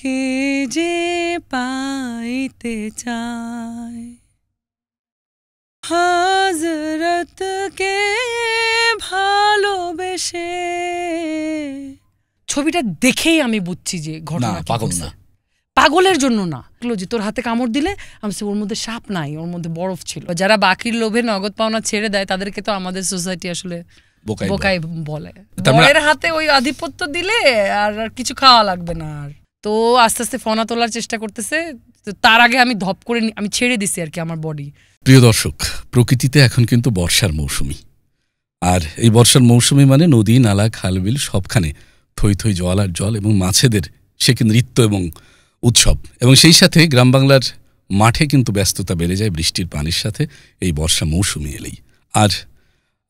তোমাকে যে পাইতে চাই, হযরতকে ভালোবেসে। ছবিটা দেখেই আমি বুঝছি যে ঘটনা পাগল না, পাগলের জন্য না। যে তোর হাতে কামড় দিলে আমি ওর মধ্যে সাপ নাই, ওর মধ্যে বরফ ছিল। যারা বাকির লোভে নগদ পাওনা ছেড়ে দেয় তাদেরকে তো আমাদের সোসাইটি আসলে বোকাই বলে। বরের হাতে ওই আধিপত্য দিলে আর কিছু খাওয়া লাগবে না। আর তো আস্তে আস্তে ফনা তোলার চেষ্টা করতেছে, তার আগে আমি ধপ করে আমি ছেড়ে দিছি আর কি আমার বডি। প্রিয় দর্শক, প্রকৃতিতে এখন কিন্তু বর্ষার মৌসুমি, আর এই বর্ষার মৌসুমি মানে নদী নালা খালবিল সবখানে থই থই জল আর জল, এবং মাছেদের সে কিন্তু নৃত্য এবং উৎসব, এবং সেই সাথে গ্রাম বাংলার মাঠে কিন্তু ব্যস্ততা বেড়ে যায় বৃষ্টির পানির সাথে এই বর্ষা মৌসুমি এলেই। আর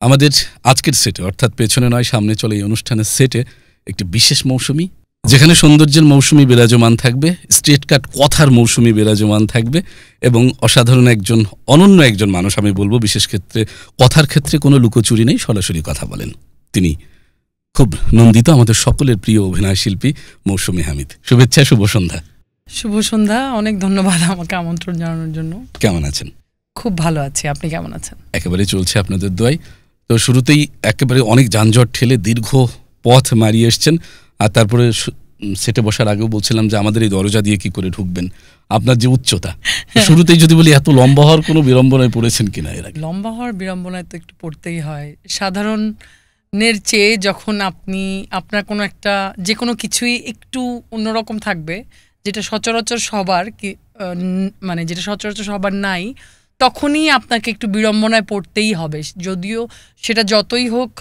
আমাদের আজকের সেটে, অর্থাৎ পেছনে নয় সামনে চলে এই অনুষ্ঠানের সেটে একটি বিশেষ মৌসুমি, যেখানে সৌন্দর্যের মৌসুমি বিরাজমান থাকবে, স্ট্রেট কাট কথার মৌসুমি বিরাজমান থাকবে, এবং অসাধারণ একজন অনন্য একজন মানুষ আমি বলবো। বিশেষ ক্ষেত্রে কথার ক্ষেত্রে কোনো লুকোচুরি নেই, সরাসরি কথা বলেন। তিনি খুব নন্দিত আমাদের সকলের প্রিয় অভিনয় শিল্পী মৌসুমী হামিদ। শুভেচ্ছা, শুভ সন্ধ্যা। শুভ সন্ধ্যা, অনেক ধন্যবাদ আমাকে আমন্ত্রণ জানানোর জন্য। কেমন আছেন? খুব ভালো আছি, আপনি কেমন আছেন? একেবারে চলছে আপনাদের দোয়ায়। তো শুরুতেই একেবারে অনেক যানজট ঠেলে দীর্ঘ পথ মারিয়ে এসছেন, আর তারপরে সেটে বসার আগেও বলছিলাম যে আমাদের এই দরজা দিয়ে কি করে ঢুকবেন, আপনার যে উচ্চতা। শুরুতেই যদি বলি, এত লম্বা হওয়ার কোনো বিড়ম্বনায় পড়েছেন কিনা এর আগে? লম্বা হওয়ার বিড়ম্বনায় তো একটু পড়তেই হয়। সাধারণের চেয়ে যখন আপনার কোনো একটা যে কোনো কিছুই একটু অন্যরকম থাকবে, যেটা সচরাচর সবার মানে যেটা সচরাচর সবার নাই, তখনই আপনাকে একটু বিড়ম্বনায় পড়তেই হবে। যদিও সেটা যতই হোক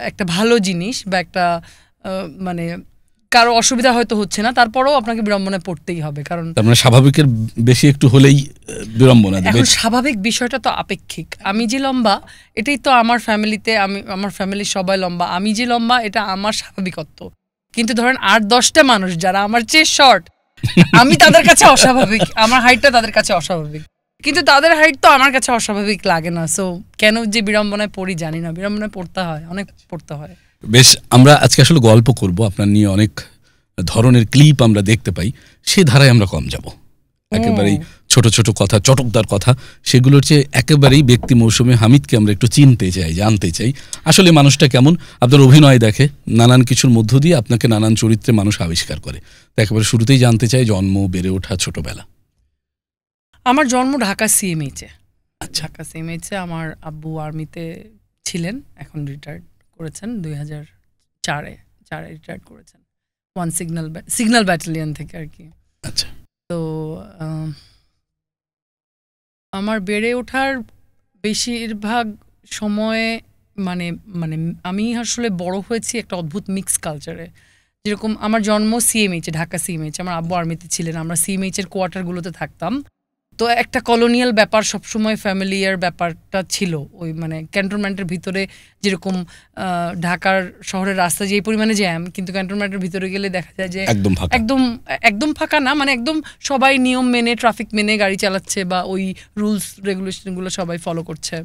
একটা ভালো জিনিস বা একটা মানে কারো অসুবিধা হয়তো হচ্ছে না, তারপরেও আপনাকে বিড়ম্বনায় পড়তেই হবে। কারণ স্বাভাবিকের বেশি একটু হলেই বিড়ম্বনা। এখন স্বাভাবিক বিষয়টা তো আপেক্ষিক। আমি যে লম্বা, এটাই তো আমার ফ্যামিলিতে, আমার ফ্যামিলির সবাই লম্বা, আমি যে লম্বা এটা আমার স্বাভাবিকত্ব। কিন্তু ধরেন ৮-১০টা মানুষ যারা আমার চেয়ে শর্ট, আমি তাদের কাছে অস্বাভাবিক, আমার হাইটটা তাদের কাছে অস্বাভাবিক, কিন্তু তাদের হাইট তো আমার কাছে অস্বাভাবিক লাগে না। সো কেন যে বিড়ম্বনায় পড়ি জানি না, বিড়ম্বনায় পড়তে হয়, অনেক পড়তে হয়। বেশ, আমরা আজকে আসলে গল্প করব, আপনার নিয়ে অনেক ধরনের ক্লিপ আমরা দেখতে পাই, সে ধারায় আমরা কম যাব। একেবারেই ছোট ছোট কথা, চটকদার কথা, সেগুলোর চেয়ে একেবারেই ব্যক্তি মৌসুমী হামিদকে আমরা একটু চিনতে চাই, জানতে চাই আসলে মানুষটা কেমন। আপনার অভিনয় দেখে, নানান কিছুর মধ্য দিয়ে আপনাকে নানান চরিত্রে মানুষ আবিষ্কার করে। তো একেবারে শুরুতেই জানতে চাই, জন্ম, বেড়ে ওঠা, ছোটবেলা। আমার জন্ম ঢাকা সিএমএইচে। ঢাকা সিএমএইচে আমার আব্বু আর্মিতে ছিলেন, এখন রিটায়ার্ড করেছেন 2004-এ রিটায়ার্ড করেছেন, সিগন্যাল ব্যাটালিয়ন থেকে আর কি। আচ্ছা। তো আমার বেড়ে ওঠার বেশিরভাগ সময়ে মানে মানে আমি আসলে বড় হয়েছি একটা অদ্ভুত মিক্স কালচারে। যেরকম আমার জন্ম সিএমএইচে, ঢাকা সিএমএইচে, আমার আব্বু আর্মিতে ছিলেন, আমরা সিএমএইচের কোয়ার্টারগুলোতে থাকতাম। তো একটা কলোনিয়াল ব্যাপার সবসময়, ফ্যামিলিয়ার ব্যাপারটা ছিল। ওই মানে ক্যান্টনমেন্টের ভিতরে যেরকম ঢাকার শহরের রাস্তা যে পরিমাণে জ্যাম, কিন্তু ক্যান্টনমেন্টের ভিতরে গেলে দেখা যায় যে একদম ফাঁকা না, মানে একদম সবাই নিয়ম মেনে, ট্রাফিক মেনে গাড়ি চালাচ্ছে, বা ওই রুলস রেগুলেশনগুলো সবাই ফলো করছে।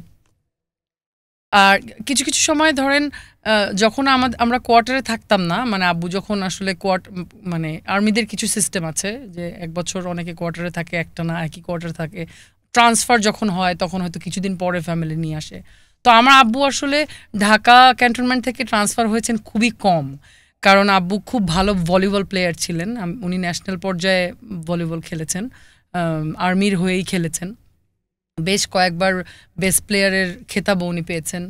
আর কিছু কিছু সময় ধরেন যখন আমরা কোয়ার্টারে থাকতাম না, মানে আব্বু যখন আসলে মানে আর্মিদের কিছু সিস্টেম আছে যে 1 বছর অনেকে কোয়ার্টারে থাকে, একটা না একই কোয়ার্টারে থাকে, ট্রান্সফার যখন হয় তখন হয়তো কিছুদিন পরে ফ্যামিলি নিয়ে আসে। তো আমার আব্বু আসলে ঢাকা ক্যান্টনমেন্ট থেকে ট্রান্সফার হয়েছেন খুবই কম, কারণ আব্বু খুব ভালো ভলিবল প্লেয়ার ছিলেন। উনি ন্যাশনাল পর্যায়ে ভলিবল খেলেছেন, আর্মির হয়েই খেলেছেন, বেশ কয়েকবার বেস্ট প্লেয়ারের খেতাবও উনি পেয়েছেন,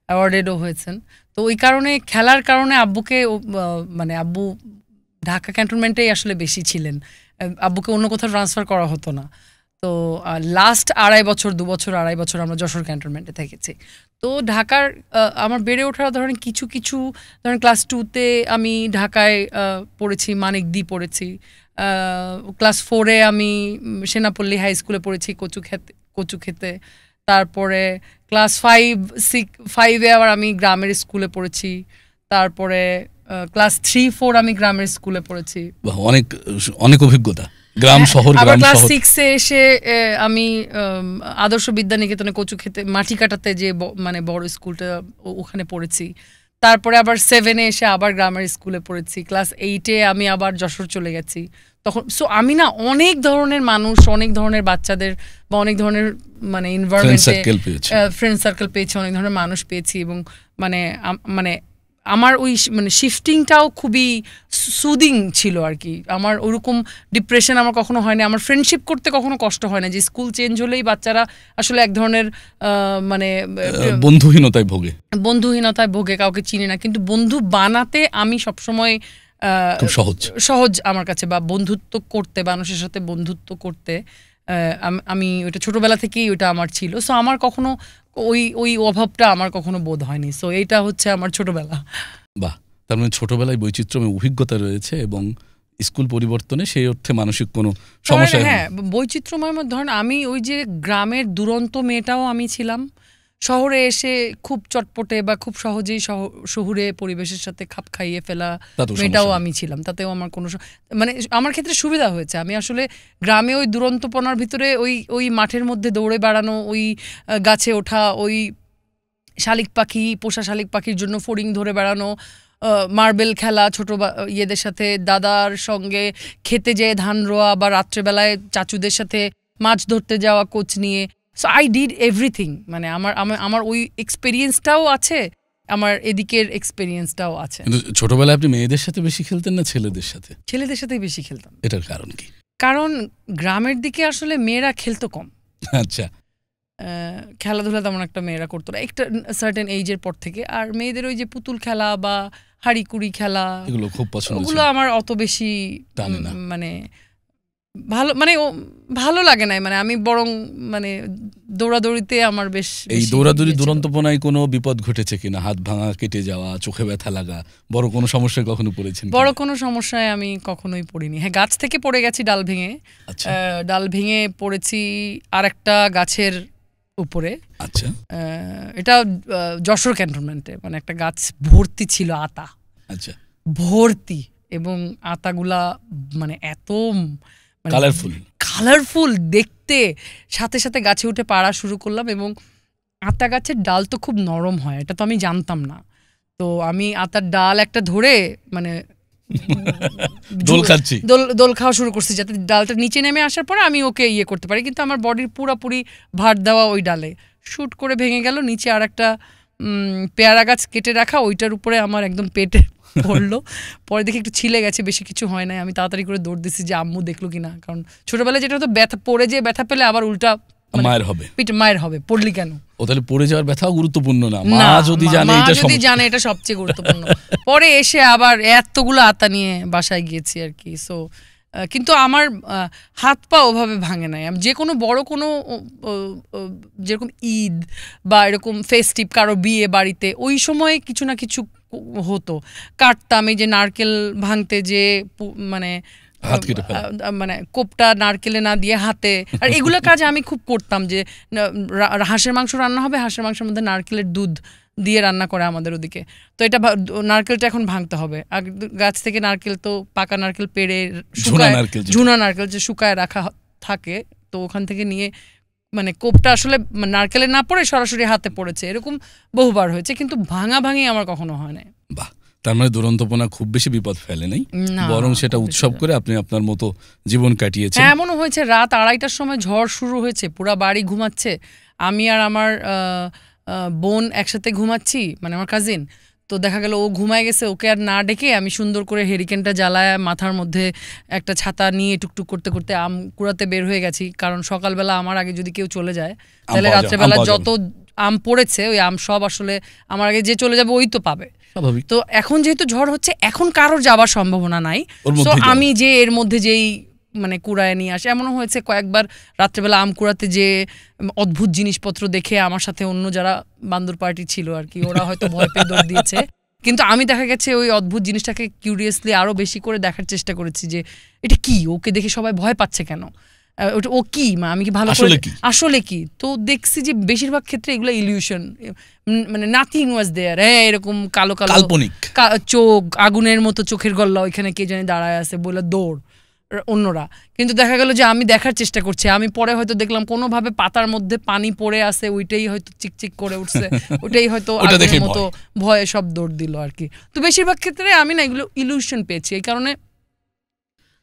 অ্যাওয়ার্ডেডও হয়েছেন। তো ওই কারণে, খেলার কারণে আব্বুকে মানে আব্বু ঢাকা ক্যান্টনমেন্টেই আসলে বেশি ছিলেন, আব্বুকে অন্য কোথাও ট্রান্সফার করা হতো না। তো লাস্ট 2 বছর আমরা যশোর ক্যান্টনমেন্টে থেকেছি। তো ঢাকার আমার বেড়ে ওঠার ধরেন কিছু ধরেন ক্লাস 2-তে আমি ঢাকায় পড়েছি, মানিকদি পড়েছি, ক্লাস 4-এ আমি সেনাপল্লী হাই স্কুলে পড়েছি কচু খেতে, তারপরে ক্লাস 5-6-5-এ আবার আমি গ্রামের স্কুলে পড়েছি, তারপরে ক্লাস 3-4 আমি গ্রামের স্কুলে পড়েছি। অনেক অনেক অভিজ্ঞতা, গ্রাম শহর। আবার ক্লাস 6-এ এসে আমি আদর্শ বিদ্যানিকেতনে কচু খেতে মাটি কাটাতে যে মানে বড় স্কুলটা, ওখানে পড়েছি। তারপরে আবার 7-এ এসে আবার গ্রামের স্কুলে পড়েছি, ক্লাস 8-এ আমি আবার যশোর চলে গেছি তখন। সো আমি না অনেক ধরনের মানুষ, অনেক ধরনের বাচ্চাদের বা অনেক ধরনের মানে এনভায়রনমেন্টে ফ্রেন্ড সার্কেল পেয়েছি, অনেক ধরনের মানুষ পেয়েছি, এবং মানে মানে আমার ওই মানে শিফটিংটাও খুবই সুদিং ছিল আর কি। আমার ওরকম ডিপ্রেশন আমার কখনো হয়নি, আমার ফ্রেন্ডশিপ করতে কখনো কষ্ট হয় না, যে স্কুল চেঞ্জ হলেই বাচ্চারা আসলে এক ধরনের মানে বন্ধুহীনতায় ভোগে, কাউকে চিনি না, কিন্তু বন্ধু বানাতে আমি সবসময় সহজ আমার কাছে, বা বন্ধুত্ব করতে, মানুষের সাথে বন্ধুত্ব করতে আমি ওইটা ছোটবেলা থেকেই ওইটা আমার ছিল। সো আমার কখনো ওই অভাবটা আমার কখনো বোধ হয়নি। সো এইটা হচ্ছে আমার ছোটবেলা। বাহ, তার মানে ছোটবেলায় বৈচিত্র্যময় অভিজ্ঞতা রয়েছে এবং স্কুল পরিবর্তনে সেই অর্থে মানসিক কোনো সমস্যা? হ্যাঁ, বৈচিত্র্যময় ধরেন আমি ওই যে গ্রামের দুরন্ত মেয়েটাও আমি ছিলাম, শহরে এসে খুব চটপটে বা খুব সহজেই শহুরে পরিবেশের সাথে খাপ খাইয়ে ফেলা মেয়েটাও আমি ছিলাম। তাতেও আমার কোনো মানে আমার ক্ষেত্রে সুবিধা হয়েছে। আমি আসলে গ্রামে ওই দুরন্তপনার ভিতরে ওই মাঠের মধ্যে দৌড়ে বেড়ানো, ওই গাছে ওঠা, ওই শালিক পাখি, পোষা শালিক পাখির জন্য ফড়িং ধরে বেড়ানো, মার্বেল খেলা ছোট ইয়েদের সাথে, দাদার সঙ্গে খেতে যেয়ে ধান রোয়া, বা রাত্রেবেলায় চাচুদের সাথে মাছ ধরতে যাওয়া কোচ নিয়ে। So I did everything. মানে আমার ওই এক্সপেরিয়েন্সটাও আছে, আমার এদিকের এক্সপেরিয়েন্সটাও আছে। ছোটবেলায় আপনি মেয়েদের সাথে বেশি খেলতেন না ছেলেদের সাথে? ছেলেদের সাথেই বেশি খেলতাম। এটার কারণ কি? কারণ গ্রামের দিকে আসলে মেয়েরা খেলতো কম। আচ্ছা, খেলাধুলা তেমন একটা মেয়েরা করতো না একটা সার্টেন এইজের পর থেকে। আর মেয়েদের ওই যে পুতুল খেলা বা হাড়িকুড়ি খেলা, এগুলো খুব পছন্দ, ওগুলো আমার অত বেশি মানে ভালো লাগে না। মানে আমি বরং মানে দৌড়াদৌড়িতে আমার বেশ। এই দৌড়াদৌড়ি দুরন্তপনায় কোনো বিপদ ঘটেছে কিনা? হাত ভাঙা, কেটে যাওয়া, চোখে ব্যথা লাগা, বড় কোনো সমস্যায় কখনো পড়েছেন? বড় কোনো সমস্যায় আমি কখনোই পড়িনি। হ্যাঁ, গাছ থেকে পড়ে গেছি ডাল ভেঙে। ডাল ভেঙে পড়েছি আর একটা গাছের উপরে। আচ্ছা, এটা যশোর ক্যান্টনমেন্টে, মানে একটা গাছ ভর্তি ছিল আতা। আচ্ছা, ভর্তি, এবং আতাগুলা মানে এত কালারফুল দেখতে, সাথে সাথে গাছে উঠে পাড়া শুরু করলাম। এবং আতা গাছের ডাল তো খুব নরম হয়, এটা তো আমি জানতাম না। তো আমি আতার ডাল একটা ধরে মানে দোল খাওয়া শুরু করছি, যাতে ডালটা নিচে নেমে আসার পরে আমি ওকে ইয়ে করতে পারি। কিন্তু আমার বডির পুরাপুরি ভার দেওয়া ওই ডালে শুট করে ভেঙে গেল। নিচে আর একটা পেয়ারা গাছ কেটে রাখা, ওইটার উপরে আমার একদম পেটে পড়লো। পরে দেখি একটু ছিলে গেছে, বেশি কিছু হয় নাই। আমি তাড়াতাড়ি করে দৌড় দিচ্ছি যে আম্মু দেখলো কিনা, কারণ ছোটবেলায় যেটা হতো ব্যথা পড়ে যে ব্যথা পেলে আবার উল্টা মায়ের হবে, পড়লি কেন? ও তাহলে পড়ে যাওয়ার ব্যথাও গুরুত্বপূর্ণ না, মা যদি জানে এটা সবচেয়ে গুরুত্বপূর্ণ। পরে এসে আবার এতগুলো আতা নিয়ে বাসায় গিয়েছি আর কি। সো কিন্তু আমার হাত পা ওভাবে ভাঙে নাই। আমি যে কোনো বড় কোনো যেরকম ঈদ বা এরকম ফেস্টিভ, কারো বিয়ে বাড়িতে, ওই সময় কিছু না কিছু হতো, কাটতাম। এই যে নারকেল ভাঙতে যে মানে কোপটা নারকেলে না দিয়ে হাতে, আর এগুলো কাজ আমি খুব করতাম। যে হাঁসের মাংস রান্না হবে, হাঁসের মাংসের মধ্যে নারকেলের দুধ দিয়ে রান্না করে আমাদের ওদিকে। তো এটা নারকেলটা এখন ভাঙতে হবে। গাছ থেকে নারকেল, তো পাকা নারকেল পেড়ে ঝুনা নারকেল যে শুকায় রাখা থাকে, তো ওখান থেকে নিয়ে মানে কোপটা আসলে নারকেলে না পড়ে সরাসরি হাতে পড়েছে, এরকম বহুবার হয়েছে, কিন্তু ভাঙাভাঙি আমার কখনো হয় না। বাহ, তার মানে দুরন্তপনা খুব বেশি বিপদ ফেলে নাই, বরং সেটা উৎসব করে আপনি আপনার মতো জীবন কাটিয়েছেন। এমনও হয়েছে রাত 2:30টার সময় ঝড় শুরু হয়েছে, পুরা বাড়ি ঘুমাচ্ছে, আমি আর আমার বোন একসাথে ঘুমাচ্ছি, মানে আমার কাজিন। তো দেখা গেল ও ঘুমায় গেছে, ওকে আর না ডেকে আমি সুন্দর করে হেরিকেনটা জ্বালায় মাথার মধ্যে একটা ছাতা নিয়ে টুকটুক করতে করতে আম কুড়াতে বের হয়ে গেছি। কারণ সকালবেলা আমার আগে যদি কেউ চলে যায়, তাহলে রাত্রেবেলা যত আম পড়েছে ওই আম সব আসলে আমার আগে যে চলে যাবে ওই তো পাবে। তো এখন যেহেতু ঝড় হচ্ছে, এখন কারোর যাবার সম্ভাবনা নাই। তো আমি যে এর মধ্যে যেই মানে কুড়ায় নিয়ে আসে, এমনও হয়েছে কয়েকবার রাত্রেবেলা আম কুড়াতে যে অদ্ভুত জিনিসপত্র দেখে আমার সাথে অন্য যারা বান্দর পার্টি ছিল আর কি, ওরা হয়তো ভয় পেয়ে দৌড় দিয়েছে। কিন্তু আমি দেখা গেছে ওই অদ্ভুত জিনিসটাকে কিউরিয়াসলি আরো বেশি করে দেখার চেষ্টা করেছি যে এটা কি, ওকে দেখে সবাই ভয় পাচ্ছে কেন, ও কি, মা আমি কি ভালো আসলে কি। তো দেখছি যে বেশিরভাগ ক্ষেত্রে এগুলো ইলিউশন, মানে নাথিং ওয়াজ দেয়ার। এরকম কালো কালো চোখ, আগুনের মতো চোখের গল্লা, ওইখানে কে জানি দাঁড়ায় আছে বলে দৌড়। অন্যরা, কিন্তু দেখা গেল যে আমি দেখার চেষ্টা করছি, আমি পরে হয়তো দেখলাম কোনোভাবে পাতার মধ্যে পানি পড়ে আছে, ওইটাই হয়তো চিকচিক করে উঠছে, ওইটাই হয়তো আগের মতো ভয়ে সব দৌড় দিল আর কি। তো বেশিরভাগ ক্ষেত্রে আমি না এগুলো ইলিউশন পেয়েছি, এই কারণে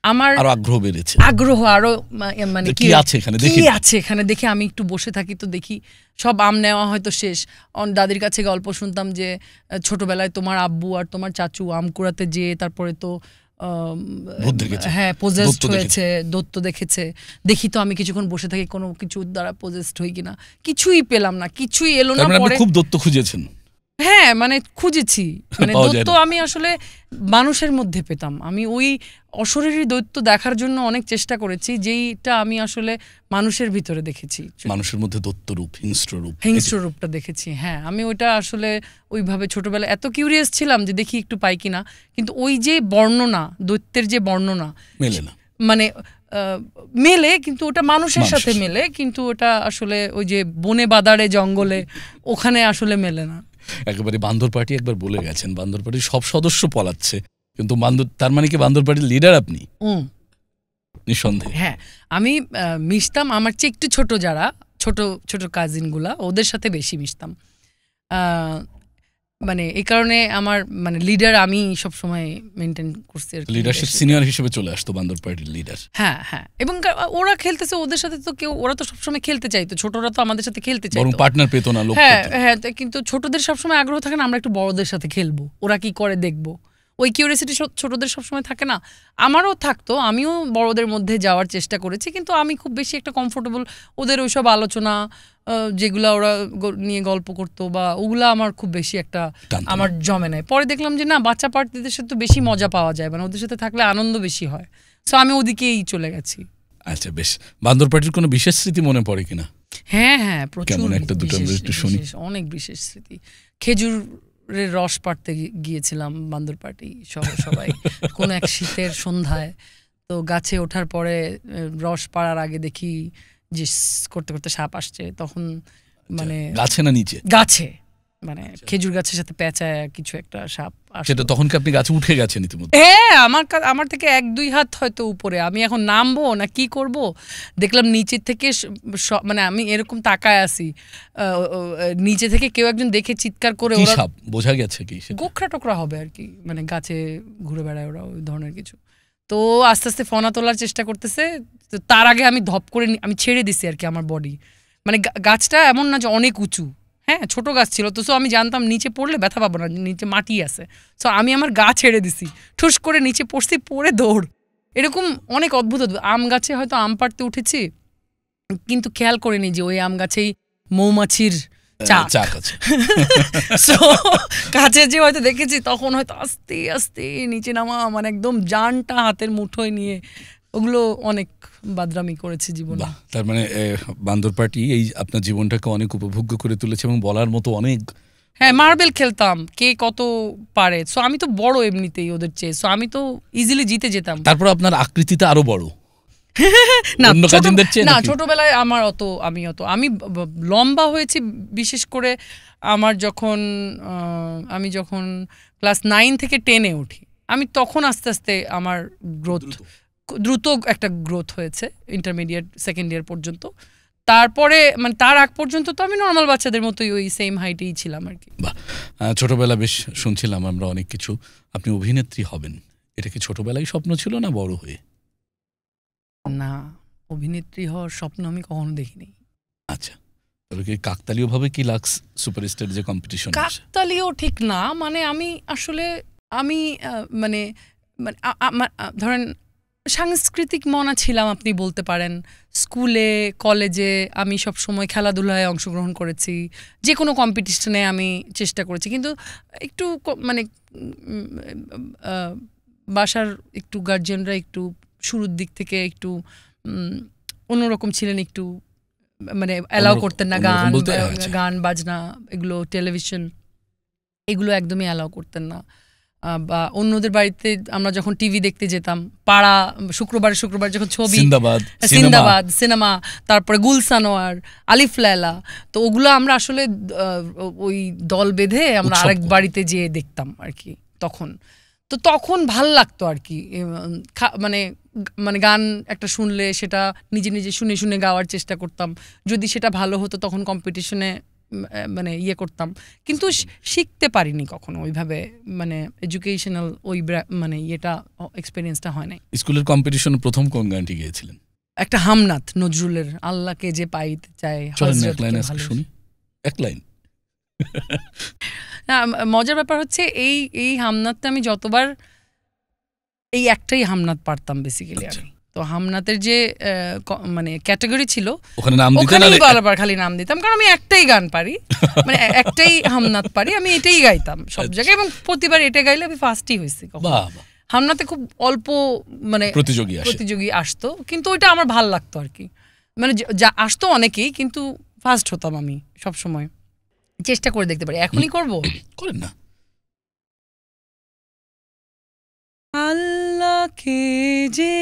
আমার আগ্রহ বেড়েছে, আগ্রহ আরো মানে কি আছে এখানে দেখে আমি একটু বসে থাকি, তো দেখি সব আম নেওয়া হয়তো শেষ। দাদির কাছে গল্প শুনতাম যে ছোটবেলায় তোমার আব্বু আর তোমার চাচু আম কুড়াতে যেয়ে তারপরে তো হ্যাঁ পোজেসড হয়েছে, দত্ত দেখেছে। দেখি তো আমি কিছুক্ষণ বসে থাকি কোনো কিছু দ্বারা পোজেসড হই কিনা, কিছুই পেলাম না, কিছুই এলো না। পরে খুব দত্ত খুঁজেছেন? হ্যাঁ মানে খুঁজেছি, মানে দৈত্য আমি আসলে মানুষের মধ্যে পেতাম। আমি ওই অশরীরী দৈত্য দেখার জন্য অনেক চেষ্টা করেছি, যেইটা আমি আসলে মানুষের ভিতরে দেখেছি, মানুষের মধ্যে দৈত্য রূপ, হিংস্র রূপটা দেখেছি। হ্যাঁ আমি ওইটা আসলে ওইভাবে ছোটবেলায় এত কিউরিয়াস ছিলাম যে দেখি একটু পাই কিনা, কিন্তু ওই যে বর্ণনা, দৈত্যের যে বর্ণনা মেলে না, মানে মেলে কিন্তু ওটা মানুষের সাথে মেলে, কিন্তু ওটা আসলে ওই যে বনে বাদারে জঙ্গলে ওখানে আসলে মেলে না। একেবারে বান্দর পার্টি একবার বলে গেছেন, বান্দর পার্টির সব সদস্য পলাচ্ছে, কিন্তু তার মানে কি বান্দর পার্টির লিডার আপনি? নিঃসন্দেহে। হ্যাঁ আমি মিশতাম আমার চেয়ে একটু ছোট যারা ছোট ছোট কাজিনগুলা, ওদের সাথে বেশি মিশতাম, মানে এই কারণে আমার মানে লিডার আমি সব সময় মেইনটেইন করছি, লিডারশিপ সিনিয়র হিসেবে চলে আসতো বান্দর পার্টির লিডার। হ্যাঁ হ্যাঁ, এবং ওরা খেলতেছে, ওদের সাথে তো কেউ, ওরা তো সবসময় খেলতে চাইতো, ছোটরা তো আমাদের সাথে খেলতে চাইতো, বরং পার্টনার পেতো না লোক। হ্যাঁ হ্যাঁ, কিন্তু ছোটদের সবসময় আগ্রহ থাকে না আমরা একটু বড়দের সাথে খেলবো, ওরা কি করে দেখবো, ওই কিউরিয়াসিটি ছোটদের সবসময় থাকে না, আমারও থাকতো, আমিও বড়দের মধ্যে যাওয়ার চেষ্টা করেছি, কিন্তু আমি খুব বেশি একটা কমফোর্টেবল ওদের ওইসব আলোচনা যেগুলা ওরা নিয়ে গল্প করতো বা ওগুলা আমার খুব বেশি একটা আমার জমে নেয়। পরে দেখলাম যে না, বাচ্চা পার্টিদের সাথে বেশি মজা পাওয়া যায়, মানে ওদের সাথে থাকলে আনন্দ বেশি হয়, সো আমি ওদিকেই চলে গেছি। আচ্ছা বেশ, বান্দর পার্টির কোনো বিশেষ স্মৃতি মনে পড়ে কিনা? হ্যাঁ হ্যাঁ, প্রচুর, একটা দুটো একটু শুনি। অনেক বিশেষ স্মৃতি। খেজুর রস পাড়তে গিয়েছিলাম বান্দর পার্টি সহ সবাই কোন এক শীতের সন্ধ্যায়, তো গাছে ওঠার পরে রস পাড়ার আগে দেখি যে করতে করতে সাপ আসছে, তখন মানে গাছে না নিচে? গাছে, মানে খেজুর গাছের সাথে পেঁচায় কিছু একটা সাপ আসছে, তখন কি আপনি গাছে উঠে গেছেন ইতিমধ্যে? হ্যাঁ আমার থেকে 1-2 হাত হয়তো উপরে, আমি এখন নামবো না কি করব, দেখলাম নিচের থেকে মানে আমি এরকম তাকায় আছি, নিচে থেকে কেউ একজন দেখে চিৎকার করে, ওরা বোঝা গেছে কি গোখরা টোকরা হবে আর কি, মানে গাছে ঘুরে বেড়ায় ওরা ওই ধরনের কিছু, তো আস্তে আস্তে ফনা তোলার চেষ্টা করতেছে, তার আগে আমি ধপ করে আমি ছেড়ে দিছি আর কি আমার বডি, মানে গাছটা এমন না যে অনেক উঁচু, হ্যাঁ ছোট গাছ ছিল তো, সো আমি জানতাম নিচে পড়লে ব্যথা পাবো না, নিচে মাটি আছে, সো আমি আমার গা ছেড়ে দিছি, ঠুস করে নিচে পড়ছি, পড়ে দৌড়। এরকম অনেক অদ্ভুত অদ্ভুত, আম গাছে হয়তো আম পাড়তে উঠেছি, কিন্তু খেয়াল করিনি যে ওই আম গাছেই মৌমাছির চাক আছে, সো কাছে যে হয়তো দেখেছি, তখন হয়তো আস্তে আস্তে নিচে নামা, মানে একদম জানটা হাতের মুঠোয় নিয়ে, ওগুলো অনেক বাদরামি করেছি জীবনে। তার মানে বান্দর পার্টি এই আপনার জীবনটাকে অনেক উপভোগ্য করে তুলেছে এবং বলার মতো অনেক। হ্যাঁ মার্বেল খেলতাম, কে কত পারে, সো আমি তো বড় এমনিতেই ওদের চেয়ে, সো আমি তো ইজিলি জিতে যেতাম। তারপর আপনার আকৃতিতে আরো বড় না, ছোটবেলায় আমার আমি লম্বা হয়েছি, বিশেষ করে আমি যখন ক্লাস 9 থেকে 10-এ উঠি, আমি তখন আস্তে আস্তে আমার দ্রুত একটা গ্রোথ হয়েছে, ইন্টারমিডিয়েট সেকেন্ড ইয়ার পর্যন্ত, তারপরে মানে তার আগ পর্যন্ত তো আমি নর্মাল বাচ্চাদের মতোই ওই সেম হাইটেই ছিলাম আর কি। ছোটবেলা বেশ শুনছিলাম আমরা অনেক কিছু, আপনি অভিনেত্রী হবেন, এটা কি ছোটবেলায় স্বপ্ন ছিল না বড় হয়ে? না, অভিনেত্রী হওয়ার স্বপ্ন আমি কখনো দেখিনি। আচ্ছা, তবে কি কাকতালীয় ভাবে কি লাক্স সুপারস্টার যে কম্পিটিশন? কাকতালীয় ঠিক না, মানে আমি আসলে মানে ধরেন সাংস্কৃতিক মনা ছিলাম আপনি বলতে পারেন, স্কুলে কলেজে আমি সব সময় খেলাধুলায় অংশগ্রহণ করেছি, যে কোনো কম্পিটিশনে আমি চেষ্টা করেছি, কিন্তু একটু মানে বাসার একটু গার্জিয়ানরা একটু শুরুর দিক থেকে একটু অন্যরকম ছিলেন, একটু মানে অ্যালাউ করতেন না, গান বাজনা এগুলো, টেলিভিশন এগুলো একদমই অ্যালাউ করতেন না, বা অন্যদের বাড়িতে আমরা যখন টিভি দেখতে যেতাম, পাড়া শুক্রবার যখন ছবি জিন্দাবাদ সিনেমা, তারপরে গুলসানোয়ার, আলিফ লায়লা, তো ওগুলো আমরা আসলে ওই দল বেঁধে আমরা আরেক বাড়িতে যেয়ে দেখতাম আর কি তখন। তো তখন ভাল লাগতো আর কি, মানে মানে গান একটা শুনলে সেটা নিজে নিজে শুনে শুনে গাওয়ার চেষ্টা করতাম, যদি সেটা ভালো হতো তখন কম্পিটিশনে মানে ইয়ে করতাম, কিন্তু শিখতে পারিনি কখনো ওইভাবে, মানে এডুকেশনাল ওই মানে ইয়েটা এক্সপিরিয়েন্সটা হয় নাই। স্কুলের কম্পিটিশনে প্রথম কোন গানটি গেয়েছিলেন? একটা হামনাত নজরুলের, আল্লাহকে যে পাইতে চায় শুনি এক লাইন। মজার ব্যাপার হচ্ছে এই হামনাতটা আমি যতবার, এই একটাই হামনাত পারতাম বেসিক্যালি আমি। তো হামনাতের যে মানে ক্যাটাগরি ছিল ওখানে নাম দিতেন, ওখানেই বারবার খালি নাম দিতাম, কারণ আমি একটাই গান পারি, মানে একটাই হামনাত পারি, আমি এটাই গাইতাম সব জায়গায়, এবং প্রতিবার এটা গাইলে আমি ফার্স্টই হয়েছি। হামনাতে খুব অল্প মানে প্রতিযোগী আসতো, কিন্তু ওইটা আমার ভাল লাগতো আর কি, মানে যা আসতো অনেকেই, কিন্তু ফার্স্ট হতাম আমি সব সময়। চেষ্টা করে দেখতে পারি, এখনই করবো, করেন না। আল্লাহকে যে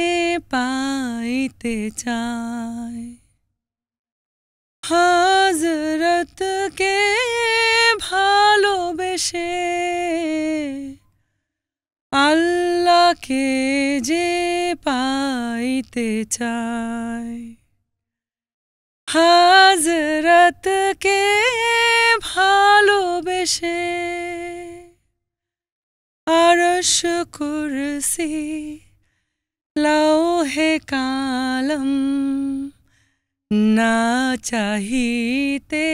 পাইতে চায়, হযরতকে ভালোবেসে, আল্লাহকে যে পাইতে চায়, হযরতকে ভালোবেসে, আরশ কুরসি লৌহে কালম না চাহিতে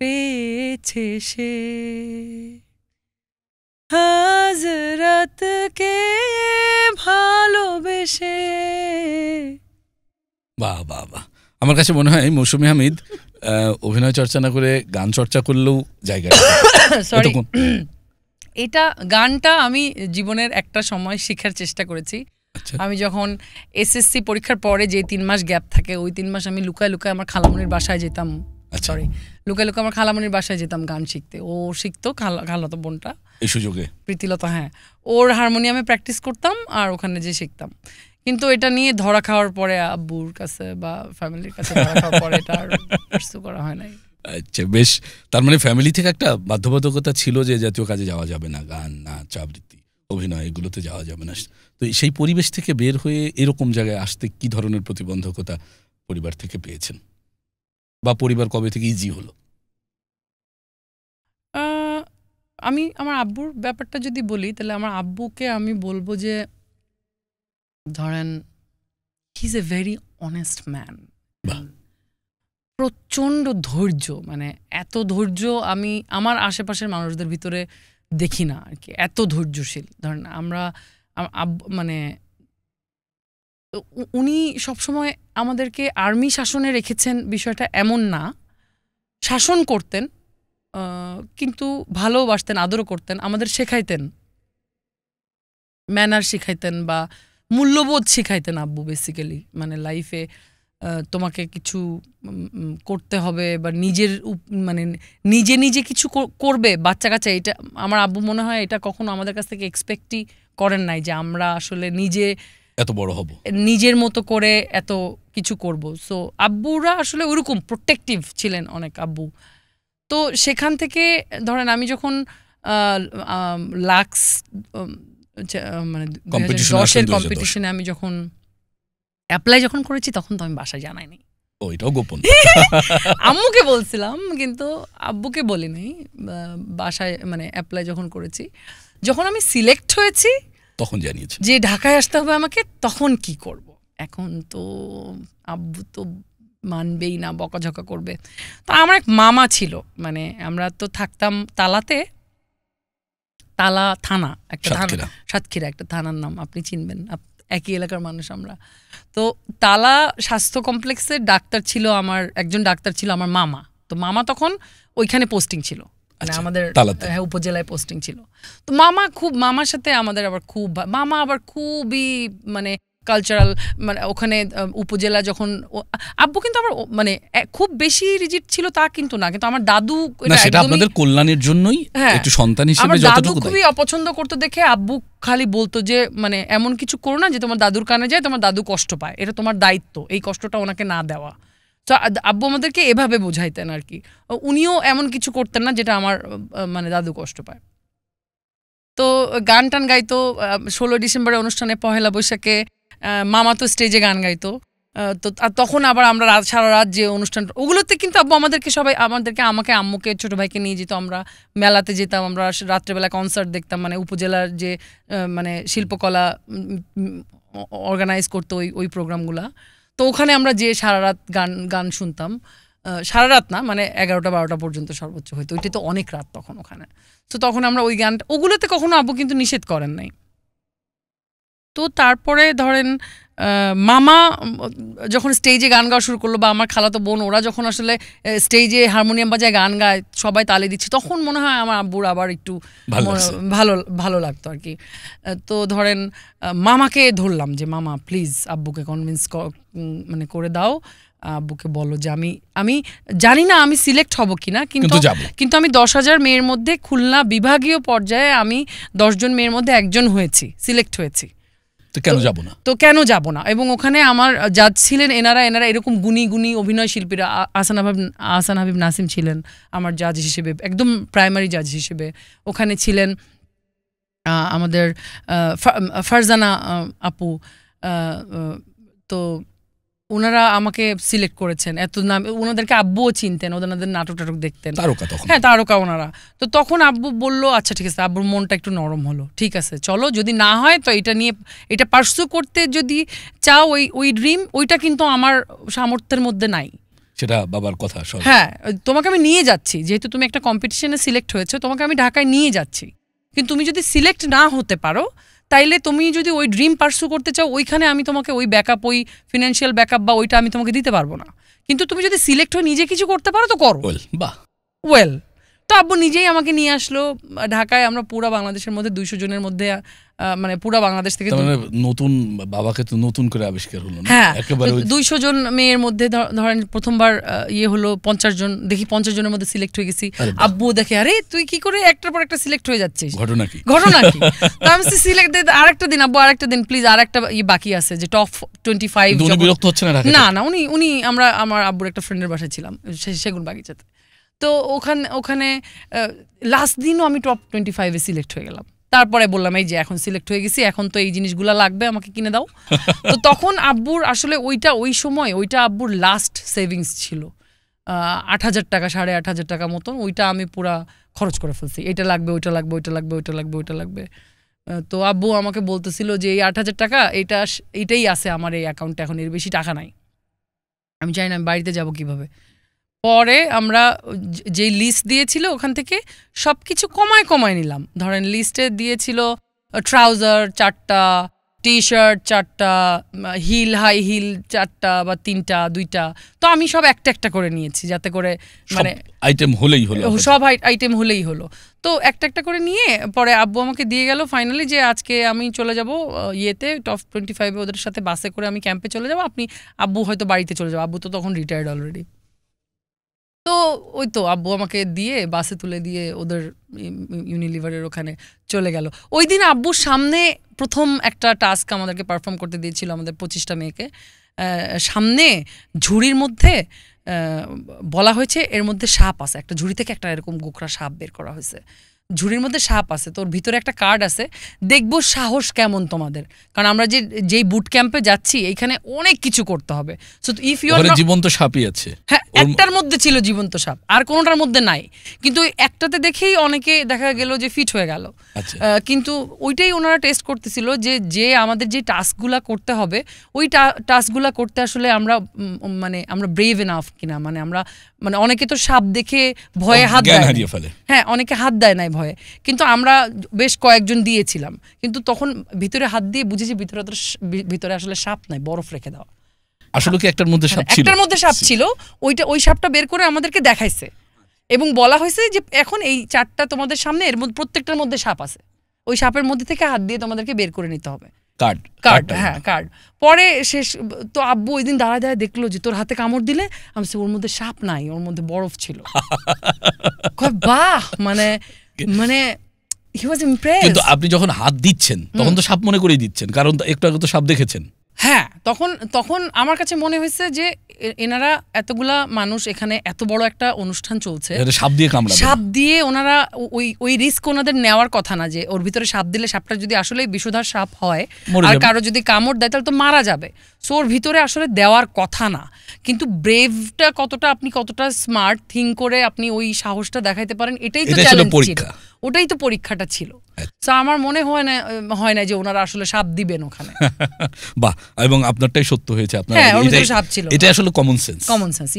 পেয়েছে সে, হযরতকে ভালোবেসে। বাহ বাহ বাহ। আমার কাছে মনে হয় মৌসুমী হামিদ অভিনয় চর্চা না করে গান চর্চা করলেও জায়গাটা সরি, এটা গানটা আমি জীবনের একটা সময় শেখার চেষ্টা করেছি। আমি যখন এসএসসি পরীক্ষার পরে যে 3 মাস গ্যাপ থাকে, ওই 3 মাস আমি লুকায় লুকায় আমার খালামণির বাসায় যেতাম, লুকায় লুকায় আমার খালামণির বাসায় যেতাম গান শিখতে। ও শিখতো, খালাতো বোনটা, এই সুযোগে প্রীতিলতা, হ্যাঁ, ওর হারমোনিয়ামে প্র্যাকটিস করতাম আর ওখানে যে শিখতাম। কিন্তু এটা নিয়ে ধরা খাওয়ার পরে আব্বুর কাছে বা ফ্যামিলির কাছে ধরা খাওয়ার পরে এটা আর পার্সু করা হয় নাই। আচ্ছা, বেশ। তার মানে ফ্যামিলি থেকে একটা বাধ্যবাধকতা ছিল যে জাতীয় কাজে যাওয়া যাবে না, গান, নাচ, আবৃত্তি, অভিনয় এগুলোতে যাওয়া যাবে না। তো সেই পরিবেশ থেকে বের হয়ে এরকম জায়গায় আসতে কি ধরনের প্রতিবন্ধকতা পরিবার থেকে পেয়েছেন, বা পরিবার কবে থেকে ইজি হলো? আমি আমার আব্বুর ব্যাপারটা যদি বলি, তাহলে আমার আব্বুকে আমি বলবো যে, ধরেন, he is a very honest man, প্রচণ্ড ধৈর্য, মানে এত ধৈর্য আমি আমার আশেপাশের মানুষদের ভিতরে দেখি না আর কি, এত ধৈর্যশীল। ধরেন আমরা মানে উনি সবসময় আমাদেরকে আর্মি শাসনে রেখেছেন বিষয়টা এমন না, শাসন করতেন কিন্তু ভালোবাসতেন, আদরও করতেন, আমাদের শেখাইতেন, ম্যানার শিখাইতেন বা মূল্যবোধ শিখাইতেন আব্বু বেসিক্যালি। মানে লাইফে তোমাকে কিছু করতে হবে বা নিজের মানে নিজে নিজে কিছু করবে বাচ্চা কাচ্চা, এটা আমার আব্বু মনে হয় এটা কখনো আমাদের কাছ থেকে এক্সপেক্টই করেন নাই যে আমরা আসলে নিজে এত বড় হব, নিজের মতো করে এত কিছু করব। সো আব্বুরা আসলে ওরকম প্রোটেক্টিভ ছিলেন অনেক আব্বু। তো সেখান থেকে ধরেন আমি যখন লাক্স মানে 2010-এর কম্পিটিশনে আমি যখন অ্যাপ্লাই করেছি, তখন তো আমি বাসায় জানাইনি, ওইটাও গোপন, আম্মুকে বলছিলাম কিন্তু আব্বুকে বলিনি বাসায়। মানে অ্যাপ্লাই যখন করেছি, যখন আমি সিলেক্ট হয়েছি তখন জানিয়েছি যে ঢাকায় আসতে হবে আমাকে, তখন কি করব। এখন তো আব্বু তো মানবেই না, বকাঝকা করবে। তো আমার এক মামা ছিল, মানে আমরা তো থাকতাম তালাতে, তালা থানা, একটা থানা, সাতক্ষীরা একটা থানার নাম, আপনি চিনবেন, একই এলাকার মানুষ আমরা। তো তালা স্বাস্থ্য কমপ্লেক্সের ডাক্তার ছিল আমার, একজন ডাক্তার ছিল আমার মামা। তো মামা তখন ওইখানে পোস্টিং ছিল, মানে আমাদের উপজেলায় পোস্টিং ছিল। তো মামার সাথে আমাদের আবার মামা আবার খুবই মানে কালচারাল, মানে ওখানে উপজেলা যখন আব্বু কিন্তু আমার মানে খুব বেশি রিজিড ছিল তা কিন্তু না, কিন্তু আমার দাদু সেটা আপনাদের কল্যাণের জন্যই, একটু সন্তান হিসেবে যতটুকু খুবই অপছন্দ করতে দেখে আব্বু খালি বলতো যে মানে এমন কিছু করো না যে তোমার দাদুর কানে যায়, তোমার দাদু কষ্ট পায়, এটা তোমার দায়িত্ব এই কষ্টটা ওনাকে না দেওয়া। তো আব্বু আমাদেরকে এভাবে বোঝাইতেন আর কি। উনিও এমন কিছু করতেন না যেটা আমার মানে দাদু কষ্ট পায়। তো গান টান গাইতো। 16 ডিসেম্বরের অনুষ্ঠানে, পহেলা বৈশাখে মামা তো স্টেজে গান গাইতো। তো তখন আবার আমরা সারা রাত যে অনুষ্ঠান, ওগুলোতে কিন্তু আব্বু আমাকে আম্মুকে ছোট ভাইকে নিয়ে যেত। আমরা মেলাতে যেতাম, আমরা রাত্রেবেলা কনসার্ট দেখতাম, মানে উপজেলার যে মানে শিল্পকলা অর্গানাইজ করতো ওই প্রোগ্রামগুলা। তো ওখানে আমরা যে সারা রাত গান শুনতাম। সারা রাত না, মানে 11টা 12টা পর্যন্ত সর্বোচ্চ হইতো। ওইটা তো অনেক রাত তখন ওখানে। তো তখন আমরা ওই গানটা, ওগুলোতে কখনো আব্বু কিন্তু নিষেধ করেন নাই। তো তারপরে ধরেন মামা যখন স্টেজে গান গাওয়া শুরু করলো, বা আমার খালাতো বোন ওরা যখন আসলে স্টেজে হারমোনিয়াম বাজায় গান গায়, সবাই তালে দিচ্ছে, তখন মনে হয় আমার আব্বুর আবার একটু ভালো লাগতো আর কি। তো ধরেন মামাকে ধরলাম যে মামা প্লিজ আব্বুকে কনভিন্স মানে করে দাও, আব্বুকে বলো যে আমি জানি না আমি সিলেক্ট হব কিনা, কিন্তু আমি 10,000 মেয়ের মধ্যে খুলনা বিভাগীয় পর্যায়ে আমি 10 জন মেয়ের মধ্যে একজন হয়েছি, সিলেক্ট হয়েছি, তো কেন যাব না। এবং ওখানে আমার জাজ ছিলেন এনারা এরকম গুণী অভিনয় শিল্পীরা। আহসান হাবিব নাসিম ছিলেন আমার জাজ হিসেবে, একদম প্রাইমারি জাজ হিসেবে। ওখানে ছিলেন আমাদের ফারজানা আপু। তো ওনারা আমাকে সিলেক্ট করেছেন, এত নাম, ওনাদেরকে আব্বুও চিনতেন, ওনাদের নাটক দেখতেন, হ্যাঁ তারকা ওনারা। তো তখন আব্বু বললো আচ্ছা ঠিক আছে, আব্বুর মনটা একটু নরম হলো, ঠিক আছে চলো, যদি না হয় তো এটা পার্সু করতে যদি চাও ওই ড্রিম, ওইটা কিন্তু আমার সামর্থ্যের মধ্যে নাই, সেটা বাবার কথা। হ্যাঁ তোমাকে আমি নিয়ে যাচ্ছি, যেহেতু তুমি একটা কম্পিটিশনে সিলেক্ট হয়েছো, তোমাকে আমি ঢাকায় নিয়ে যাচ্ছি, কিন্তু তুমি যদি সিলেক্ট না হতে পারো, তাইলে তুমি যদি ওই ড্রিম পার্সু করতে চাও, ওইখানে আমি তোমাকে ওই ব্যাকআপ, ওই ফিনান্সিয়াল ব্যাকআপ বা ওইটা আমি তোমাকে দিতে পারবো না। কিন্তু তুমি যদি সিলেক্ট হয়ে নিজে কিছু করতে পারো তো করো। ওয়েল, তো আব্বু নিজেই আমাকে নিয়ে আসলো ঢাকায়। আমরা পুরো বাংলাদেশের মধ্যে 200 জনের মধ্যে, মানে পুরো বাংলাদেশ থেকে নতুন বাবাকে তো নতুন করে আবিষ্কার হলো। হ্যাঁ, 200 জন মেয়ের মধ্যে ধরেন প্রথমবার ইয়ে হলো 50 জন, দেখি 50 জনের মধ্যে সিলেক্ট হয়ে গেছি। আব্বু দেখে আরে তুই কি করে একটার পর একটা সিলেক্ট হয়ে যাচ্ছিস, ঘটনা কি? তো আমি সিলেক্ট আরেকটা দিন আব্বু, আরেকটা দিন প্লিজ, আরেকটা বাকি আছে যে টপ 25। বিরক্ত হচ্ছে না উনি আমার আব্বুর একটা ফ্রেন্ডের বাসায় ছিলাম সেগুন বাগিচাতে। তো ওখানে লাস্ট দিনও আমি টপ 25-এ সিলেক্ট হয়ে গেলাম। তারপরে বললাম এই যে এখন সিলেক্ট হয়ে গেছি, এখন তো এই জিনিসগুলো লাগবে, আমাকে কিনে দাও। তো তখন আব্বুর আসলে ওই সময় আব্বুর লাস্ট সেভিংস ছিল 8,000 টাকা, 8,500 টাকা মতন। ওইটা আমি পুরা খরচ করে ফেলছি, এটা লাগবে, ওইটা লাগবে, ওইটা লাগবে, ওইটা লাগবে, ওইটা লাগবে। তো আব্বু আমাকে বলতেছিল যে এই 8,000 টাকা এইটাই আছে আমার এই অ্যাকাউন্টে, এখন এর বেশি টাকা নাই, আমি জানি না আমি বাড়িতে যাব কিভাবে। পরে আমরা যেই লিস্ট দিয়েছিল ওখান থেকে সব কিছু কমায় নিলাম। ধরেন লিস্টে দিয়েছিল ট্রাউজার 4টা, টি শার্ট 4টা, হিল, হাই হিল 4টা বা 3টা 2টা। তো আমি সব একটা করে নিয়েছি, যাতে করে মানে আইটেম হলেই হলো, সব আইটেম হলেই হলো। তো একটা করে নিয়ে পরে আব্বু আমাকে দিয়ে গেল ফাইনালি যে আজকে আমি চলে যাব ইয়েতে টপ 25-এ, ওদের সাথে বাসে করে আমি ক্যাম্পে চলে যাব, আব্বু হয়তো বাড়িতে চলে যাবো, আব্বু তো তখন রিটায়ার্ড অলরেডি। তো ওই তো আব্বু আমাকে দিয়ে বাসে তুলে দিয়ে ওদের ইউনিলিভারের ওখানে চলে গেল। ওই দিন আব্বুর সামনে প্রথম একটা টাস্ক আমাদেরকে পারফর্ম করতে দিয়েছিল, আমাদের 25টা মেয়েকে। সামনে ঝুড়ির মধ্যে বলা হয়েছে এর মধ্যে সাপ আছে, একটা ঝুড়ি থেকে একটা এরকম গোখরা সাপ বের করা হয়েছে, ঝুড়ির মধ্যে সাপ আছে, তোর ভিতরে একটা কার্ড আছে, দেখবো সাহস কেমন তোমাদের, কারণ আমরা যেই বুট ক্যাম্পে যাচ্ছি এইখানে অনেক কিছু করতে হবে। সো ইফ ইউ আর জীবন্ত সাপই আছে, হ্যাঁ একটার মধ্যে ছিল জীবন্ত সাপ, আর কোনোটার মধ্যে নাই, কিন্তু একটাতে দেখেই অনেকে দেখা গেল যে ফিট হয়ে গেল। কিন্তু ওইটাই ওনারা টেস্ট করতেছিল যে আমাদের যে টাস্কগুলা করতে হবে, ওই টাস্কগুলা করতে আসলে আমরা ব্রেভ এনাফ কিনা, আমরা অনেকে তো সাপ দেখে ভয়ে হাত দেয়, হ্যাঁ অনেকে হাত দেয় নাই ভয়ে, কিন্তু আমরা বেশ কয়েকজন দিয়েছিলাম, কিন্তু তখন ভিতরে হাত দিয়ে বুঝেছি ভিতরে আসলে সাপ নাই, বরফ রেখে দেওয়া। আসলে কি একটার মধ্যে সাপ ছিল, ওই সাপটা বের করে আমাদেরকে দেখাইছে এবং বলা হয়েছে যে এখন এই 4টা তোমাদের সামনে, এর মধ্যে প্রত্যেকটার মধ্যে সাপ আছে, ওই সাপের মধ্যে থেকে হাত দিয়ে তোমাদেরকে বের করে নিতে হবে। কার্ড পরে শেষ। তো আব্বু ওই দিন দাঁড়ায় দেখলো যে তোর হাতে কামড় দিলে, আমি ওর মধ্যে সাপ নাই, ওর মধ্যে বরফ ছিল। বাহ, মানে হি ওয়াজ ইমপ্রেসড। কিন্তু আপনি যখন হাত দিচ্ছেন তখন তো সাপ মনে করেই দিচ্ছেন, কারণ একটু আগে তো সাপ দেখেছেন। হ্যাঁ, তখন আমার কাছে মনে হয়েছে যে এনারা এতগুলা মানুষ এখানে এত বড় একটা অনুষ্ঠান চলছে, সাপ দিয়ে ওনারা ওই রিস্ক ওনাদের নেওয়ার কথা না, যে ওর ভিতরে সাপ দিলে সাপটা যদি আসলে বিষধর সাপ হয় আর কারো যদি কামড় দেয় তাহলে তো মারা যাবে। সো ওর ভিতরে আসলে দেওয়ার কথা না, কিন্তু ব্রেভটা কতটা, আপনি কতটা স্মার্ট থিঙ্ক করে আপনি ওই সাহসটা দেখাইতে পারেন, এটাই তো চ্যালেঞ্জ ছিল, ওটাই তো পরীক্ষাটা ছিল। তো আমার মনে হয় না যে ওনারা আসলে সাপ দিবেন ওখানে। বাহ, এবং আপনারটাই সত্য হয়েছে, আপনার সাপ ছিল, এটা আসলে কমন সেন্স,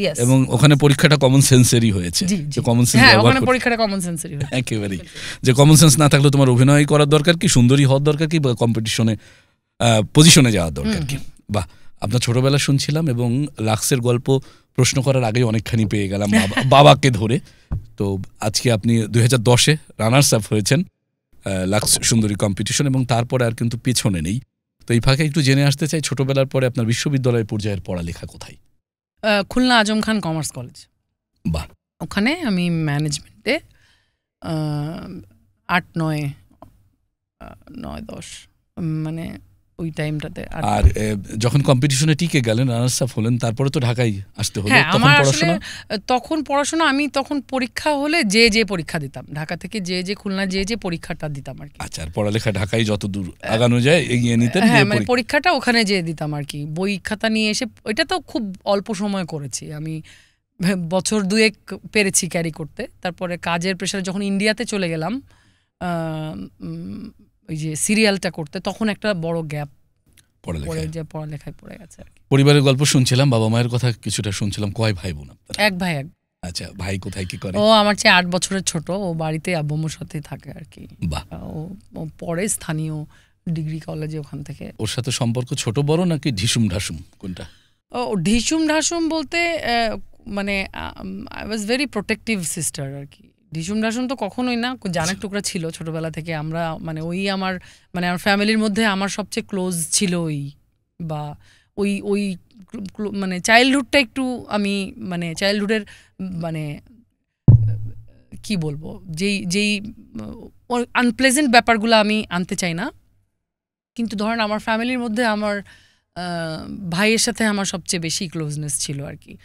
ইয়েস, এবং ওখানে পরীক্ষাটা কমন সেন্সেরই হয়েছে, যে কমন সেন্স, হ্যাঁ ওখানে পরীক্ষাটা কমন সেন্সেরই হয়েছে একেবারেই। যে কমন সেন্স না থাকলে তোমার অভিনয় করার দরকার কি, সুন্দরী হওয়ার দরকার কি, বা কম্পিটিশনে পজিশনে যাওয়ার দরকার কি। বাহ, আপনার ছোটবেলা শুনছিলাম এবং লাক্সের গল্প প্রশ্ন করার আগেই অনেকখানি পেয়ে গেলাম বাবাকে ধরে। তো আজকে আপনি 2010-এ রানার্স আপ হয়েছেন লাক্স সুন্দরী কম্পিটিশন, এবং তারপরে আর কিন্তু পেছনে নেই। তো এই ফাঁকে একটু জেনে আসতে চাই, ছোটবেলার পরে আপনার বিশ্ববিদ্যালয় পর্যায়ের পড়ালেখা কোথায়? Khulna Azam Khan commerce college. বাহ, ওখানে আমি ম্যানেজমেন্টে 8, 9, 10 মানে ওই টাইমটাতে। আর যখন কম্পিটিশনে টিকে গেলেন, রানার্স আপ হলেন, তারপরে তো ঢাকায় আসতে হলো। তখন পড়াশোনা আমি তখন পরীক্ষা হলে যে পরীক্ষা দিতাম, ঢাকা থেকে যে খুলনা যে পরীক্ষাটা দিতাম আর কি। আচ্ছা, পড়ালেখা ঢাকায় যত দূর আগানো যায় এগিয়ে নিতেন? হ্যাঁ, মানে পরীক্ষাটা ওখানে যেয়ে দিতাম আর কি, বই খাতা নিয়ে এসে। ওইটা তো খুব অল্প সময় করেছি আমি, বছর 2 পেরেছি ক্যারি করতে। তারপরে কাজের প্রেশারে যখন ইন্ডিয়াতে চলে গেলাম ওই যে সিরিয়ালটা করতে, তখন একটা বড় গ্যাপ পড়ালেখায় পড়ে গেছে। পরিবারের গল্প শুনছিলাম, বাবা মায়ের কথা কিছুটা শুনছিলাম। কয় ভাই বোন আপনারা? এক ভাই। আচ্ছা, ভাই কোথায় কি করে? ও আমার চেয়ে 8 বছরের ছোট, ও বাড়িতে আব্বুর সাথে থাকে আর কি। বাহ, ও পড়ে স্থানীয় ডিগ্রি কলেজে, ওখান থেকে। ওর সাথে সম্পর্ক ছোট বড় নাকি ঢিসুম ঢাসুম, কোনটা? ও ঢিসুম ঢাসুম বলতে মানে I was very protective sister আর কি। ঢিসুম ঢাসুম তো কখনোই না, জানের টুকরা ছিল ছোটবেলা থেকে আমরা, মানে ওই আমার ফ্যামিলির মধ্যে আমার সবচেয়ে ক্লোজ ছিল ওই, বা ওই মানে চাইল্ডহুডটা একটু আমি, মানে চাইল্ডহুডের মানে কি বলবো, যেই আনপ্লেজেন্ট ব্যাপারগুলো আমি আনতে চাই না, কিন্তু ধরেন আমার ফ্যামিলির মধ্যে আমার ভাইয়ের সাথে আমার সবচেয়ে বেশি ক্লোজনেস ছিল আর কি।